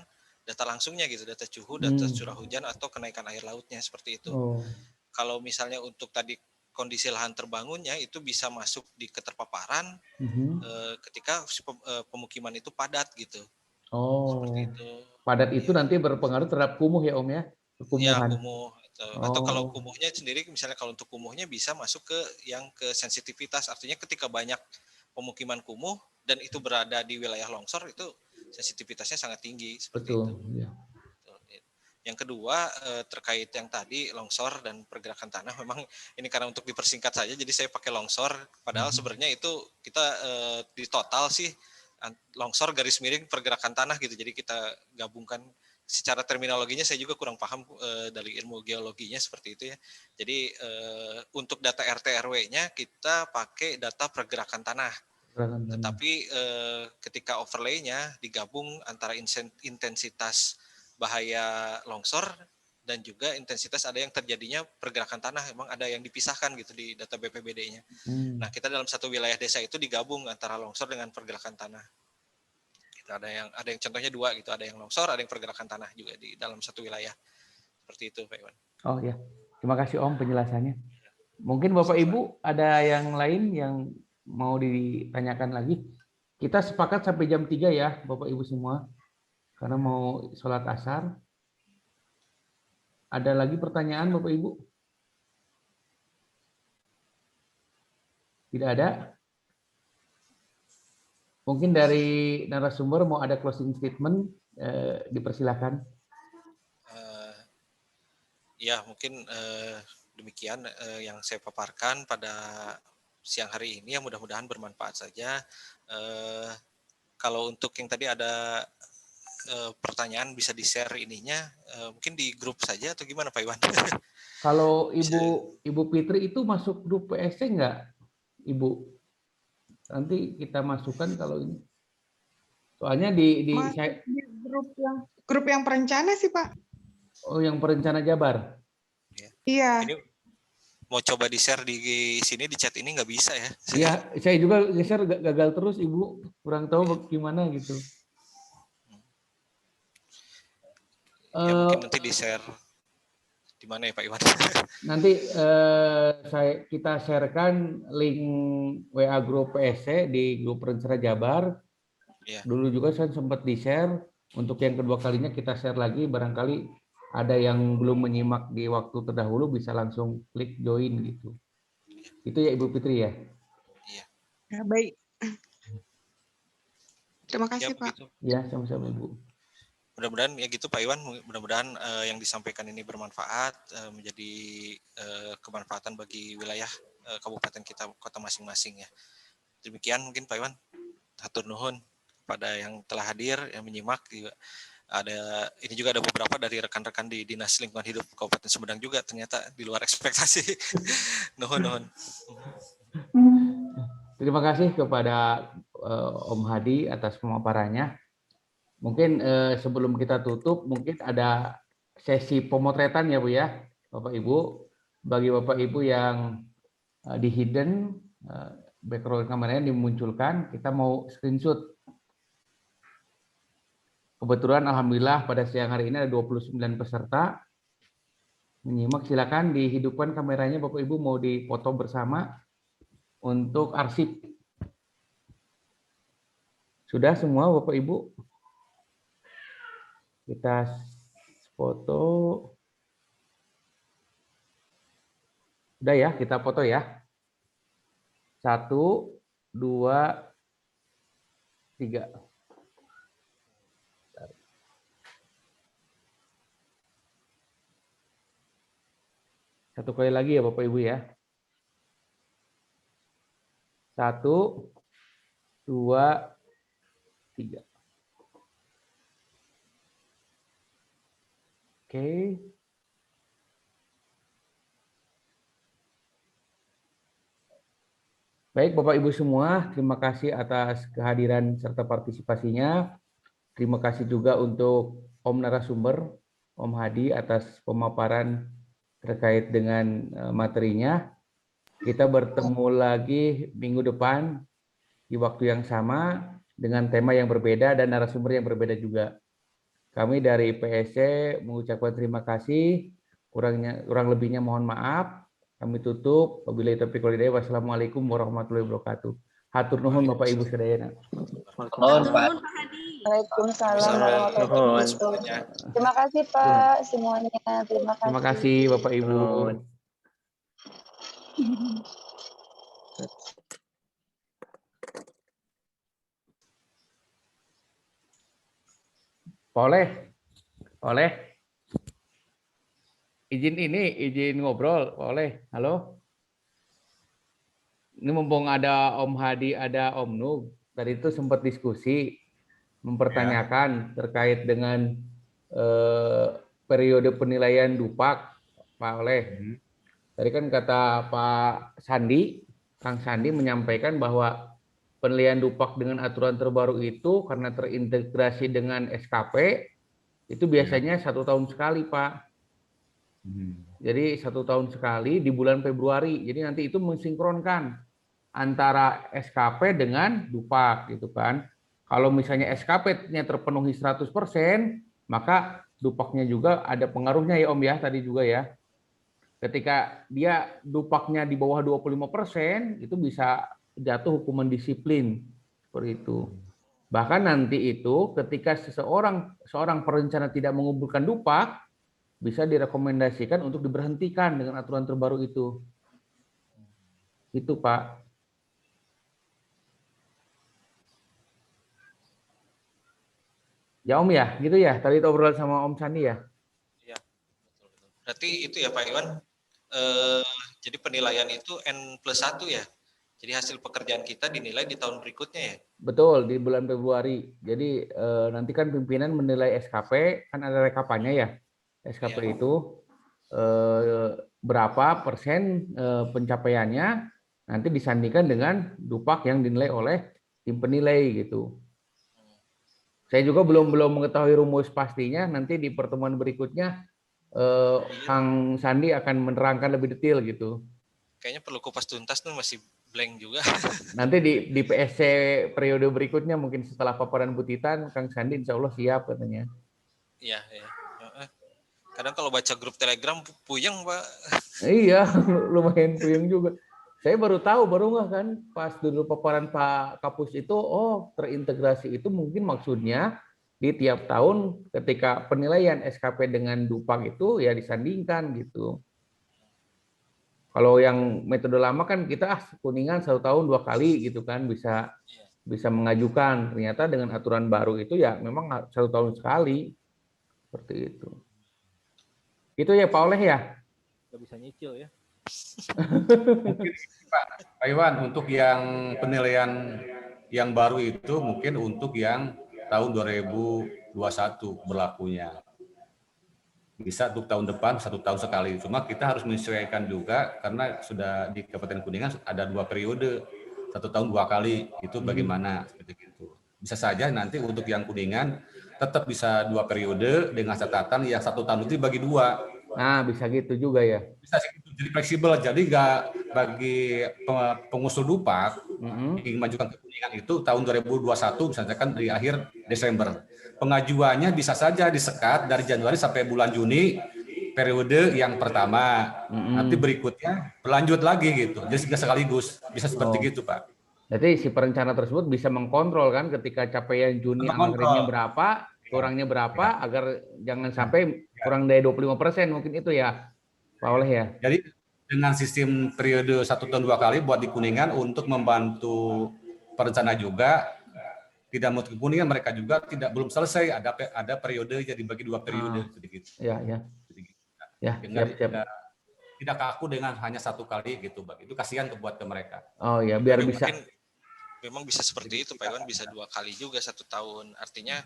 data langsungnya gitu, data suhu, data curah hujan atau kenaikan air lautnya seperti itu. Kalau misalnya untuk tadi kondisi lahan terbangunnya itu bisa masuk di keterpaparan ketika pemukiman itu padat gitu. Seperti itu. Padat itu nanti berpengaruh terhadap kumuh ya Om ya? Ya, kumuh. Atau kalau kumuhnya sendiri, misalnya kalau untuk kumuhnya bisa masuk ke yang ke sensitivitas. Artinya ketika banyak pemukiman kumuh dan itu berada di wilayah longsor, itu sensitivitasnya sangat tinggi. Seperti itu. Ya. Yang kedua, terkait yang tadi longsor dan pergerakan tanah, memang ini karena untuk dipersingkat saja, jadi saya pakai longsor. Padahal sebenarnya itu kita di total sih longsor garis miring pergerakan tanah gitu. Jadi kita gabungkan. Secara terminologinya saya juga kurang paham dari ilmu geologinya seperti itu ya. Jadi untuk data RT RW-nya kita pakai data pergerakan tanah. Tetapi ketika overlay-nya digabung antara intensitas bahaya longsor dan juga intensitas ada yang terjadinya pergerakan tanah, memang ada yang dipisahkan gitu di data BPBD-nya. Nah, kita dalam satu wilayah desa itu digabung antara longsor dengan pergerakan tanah. Ada yang contohnya dua gitu, ada yang longsor, ada yang pergerakan tanah juga di dalam satu wilayah. Seperti itu Pak Iwan. Oh ya, terima kasih Om penjelasannya. Mungkin Bapak Ibu ada yang lain yang mau ditanyakan lagi? Kita sepakat sampai jam 3 ya Bapak Ibu semua, karena mau sholat asar. Ada lagi pertanyaan Bapak Ibu? Tidak ada? Mungkin dari narasumber mau ada closing statement dipersilakan. Ya, mungkin demikian yang saya paparkan pada siang hari ini, yang mudah-mudahan bermanfaat saja. Kalau untuk yang tadi ada pertanyaan bisa di-share ininya, mungkin di grup saja atau gimana Pak Iwan? Kalau Ibu Fitri itu masuk grup PSC nggak, Ibu? Nanti kita masukkan kalau ini. Soalnya Masuk di grup yang perencana sih Pak. Oh, yang perencana Jabar. Iya. Ini mau coba di-share di sini, di chat ini nggak bisa ya? Iya, saya juga geser gagal terus Ibu, kurang tahu gimana gitu. Ya mungkin nanti di-share di mana ya Pak Iwan? Nanti kita sharekan link WA grup PSC di grup perencana Jabar. Ya. Dulu juga saya sempat di-share, untuk yang kedua kalinya kita share lagi, barangkali ada yang belum menyimak di waktu terdahulu bisa langsung klik join gitu. Itu ya Ibu Fitri ya? Iya. Ya, baik. Terima kasih ya, Pak. Ya, sama-sama Ibu. Mudah-mudahan ya gitu Pak Iwan, mudah-mudahan yang disampaikan ini bermanfaat, menjadi kemanfaatan bagi wilayah kabupaten kita, kota masing-masing ya. Demikian mungkin Pak Iwan, hatur nuhun pada yang telah hadir, yang menyimak juga. Ini juga ada beberapa dari rekan-rekan di Dinas Lingkungan Hidup Kabupaten Sumedang juga, ternyata di luar ekspektasi. Nuhun. Terima kasih kepada Om Hadi atas pemaparannya. Mungkin sebelum kita tutup, mungkin ada sesi pemotretan ya Bu ya, Bapak Ibu. Bagi Bapak Ibu yang di hidden, background kameranya dimunculkan, kita mau screenshot. Kebetulan Alhamdulillah pada siang hari ini ada 29 peserta. Menyimak, silakan dihidupkan kameranya Bapak Ibu, mau dipoto bersama untuk arsip. Sudah semua Bapak Ibu? Kita foto. Udah ya, kita foto ya. 1, 2, 3. Satu kali lagi ya Bapak Ibu ya. 1, 2, 3. Oke. Baik Bapak Ibu semua, terima kasih atas kehadiran serta partisipasinya. Terima kasih juga untuk Om narasumber, Om Hadi atas pemaparan terkait dengan materinya. Kita bertemu lagi minggu depan di waktu yang sama dengan tema yang berbeda dan narasumber yang berbeda juga. Kami dari PSC mengucapkan terima kasih, kurang lebihnya mohon maaf. Kami tutup. Wabillahi taufiq wal hidayah. Wassalamualaikum warahmatullahi wabarakatuh. Hatur nuhun Bapak Ibu sedayana. Hatur nuhun Pak Hadi. Waalaikumsalam warahmatullahi wabarakatuh. Terima kasih Pak semuanya. Terima kasih Bapak Ibu. Oleh. Izin ngobrol, oleh. Halo. Ini mumpung ada Om Hadi, ada Om Nug. Tadi itu sempat diskusi, mempertanyakan terkait dengan periode penilaian Dupak, Pak Oleh. Tadi kan kata Pak Sandi, Kang Sandi menyampaikan bahwa penilaian Dupak dengan aturan terbaru itu karena terintegrasi dengan SKP, itu biasanya 1 tahun sekali, Pak. Jadi 1 tahun sekali di bulan Februari. Jadi nanti itu mensinkronkan antara SKP dengan Dupak gitu kan. Kalau misalnya SKP-nya terpenuhi 100%, maka Dupaknya juga ada pengaruhnya ya Om ya, tadi juga ya. Ketika dia Dupaknya di bawah 25%, itu bisa jatuh hukuman disiplin seperti itu. Bahkan nanti itu ketika seorang perencana tidak mengumpulkan Dupak, bisa direkomendasikan untuk diberhentikan dengan aturan terbaru itu. Itu Pak. Ya Om ya, gitu ya. Tadi itu obrolan sama Om Sandi ya. Ya, betul. Berarti itu ya Pak Iwan. Jadi penilaian itu N+1 ya. Jadi hasil pekerjaan kita dinilai di tahun berikutnya ya. Betul, di bulan Februari. Jadi nanti kan pimpinan menilai SKP, kan ada rekapannya ya. SKP Iya. itu berapa persen pencapaiannya nanti disandingkan dengan dupak yang dinilai oleh tim penilai gitu. Saya juga belum mengetahui rumus pastinya. Nanti di pertemuan berikutnya Kang Sandi akan menerangkan lebih detail gitu. Kayaknya perlu kupas tuntas tuh, masih blank juga. Nanti di PSC periode berikutnya mungkin setelah paparan Bu Titan, Kang Sandi insya Allah siap katanya. Iya, ya. Kadang kalau baca grup Telegram puyeng Pak. Iya, lumayan puyeng juga. Saya baru tahu, baru nggak kan pas dulu paparan Pak Kapus itu, oh terintegrasi itu mungkin maksudnya di tiap tahun ketika penilaian SKP dengan Dupak itu ya disandingkan gitu. Kalau yang metode lama kan kita Kuningan 1 tahun 2 kali gitu kan bisa mengajukan. Ternyata dengan aturan baru itu ya memang 1 tahun sekali seperti itu. Itu ya Pak Oleh ya. Nggak bisa nyicil ya. Mungkin Pak Iwan, untuk yang penilaian yang baru itu mungkin untuk yang tahun 2021 berlakunya. Bisa untuk tahun depan 1 tahun sekali. Cuma kita harus menyesuaikan juga karena sudah di Kabupaten Kuningan ada 2 periode, 1 tahun 2 kali. Itu bagaimana seperti itu. Bisa saja nanti untuk yang Kuningan tetap bisa 2 periode dengan catatan yang 1 tahun itu dibagi 2. Nah, bisa gitu juga ya. Bisa gitu, jadi fleksibel. Jadi nggak bagi pengusul Dupak ingin majukan ke Kuningan itu tahun 2021 misalnya kan di akhir Desember. Pengajuannya bisa saja disekat dari Januari sampai bulan Juni periode yang pertama. Nanti berikutnya berlanjut lagi gitu. Jadi sekaligus bisa seperti gitu Pak. Jadi si perencana tersebut bisa mengkontrol kan ketika capaian Juni angka berapa, kurangnya berapa, agar jangan sampai kurang dari 25% mungkin itu ya, Pak Oleh ya. Jadi dengan sistem periode 1 tahun 2 kali buat di Kuningan untuk membantu perencana juga, tidak mau ke Kuningan mereka juga belum selesai, ada periode jadi bagi 2 periode sedikit. Ya. Ya, siap. Tidak kaku dengan hanya 1 kali gitu, Bang. Itu kasihan buat ke mereka. Oh ya, biar bisa. Memang bisa seperti itu Pak Iwan, bisa 2 kali juga 1 tahun. Artinya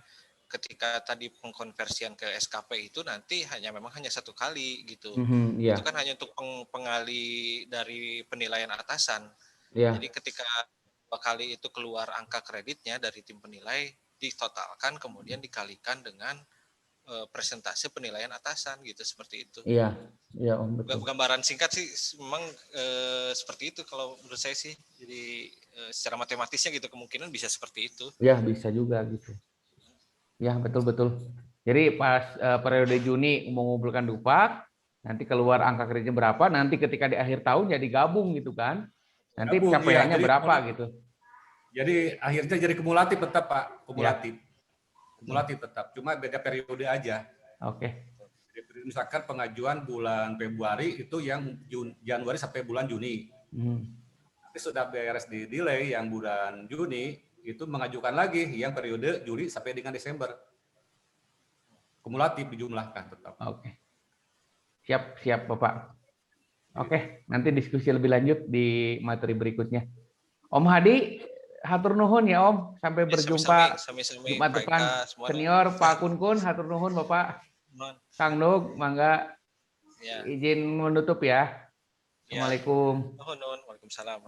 ketika tadi pengkonversian ke SKP itu nanti memang hanya 1 kali gitu. Yeah. Itu kan hanya untuk pengali dari penilaian atasan. Yeah. Jadi ketika 2 kali itu keluar angka kreditnya dari tim penilai, ditotalkan kemudian dikalikan dengan presentase penilaian atasan gitu, seperti itu. Iya Om, betul. Gambaran singkat sih memang seperti itu kalau menurut saya sih. Jadi secara matematisnya gitu kemungkinan bisa seperti itu. Ya bisa juga gitu. Ya betul. Jadi pas periode Juni mengumpulkan Dupak, nanti keluar angka kreditnya berapa, nanti ketika di akhir tahun jadi gabung gitu kan. Nanti capaiannya berapa gitu. Jadi akhirnya jadi kumulatif tetap Pak, kumulatif. Ya. Kumulatif tetap, cuma beda periode aja. Oke. Misalkan pengajuan bulan Februari itu yang Januari sampai bulan Juni. Nanti sudah beres di delay yang bulan Juni, itu mengajukan lagi yang periode Juli sampai dengan Desember. Kumulatif dijumlahkan tetap. Oke. Siap Bapak. Oke, nanti diskusi lebih lanjut di materi berikutnya. Om Hadi, hatur nuhun ya Om, sampai berjumpa Jumat depan. Senior Pak Kun, hatur nuhun Bapak. Kang Nuk, mangga izin menutup ya. Assalamualaikum. Waalaikumsalam.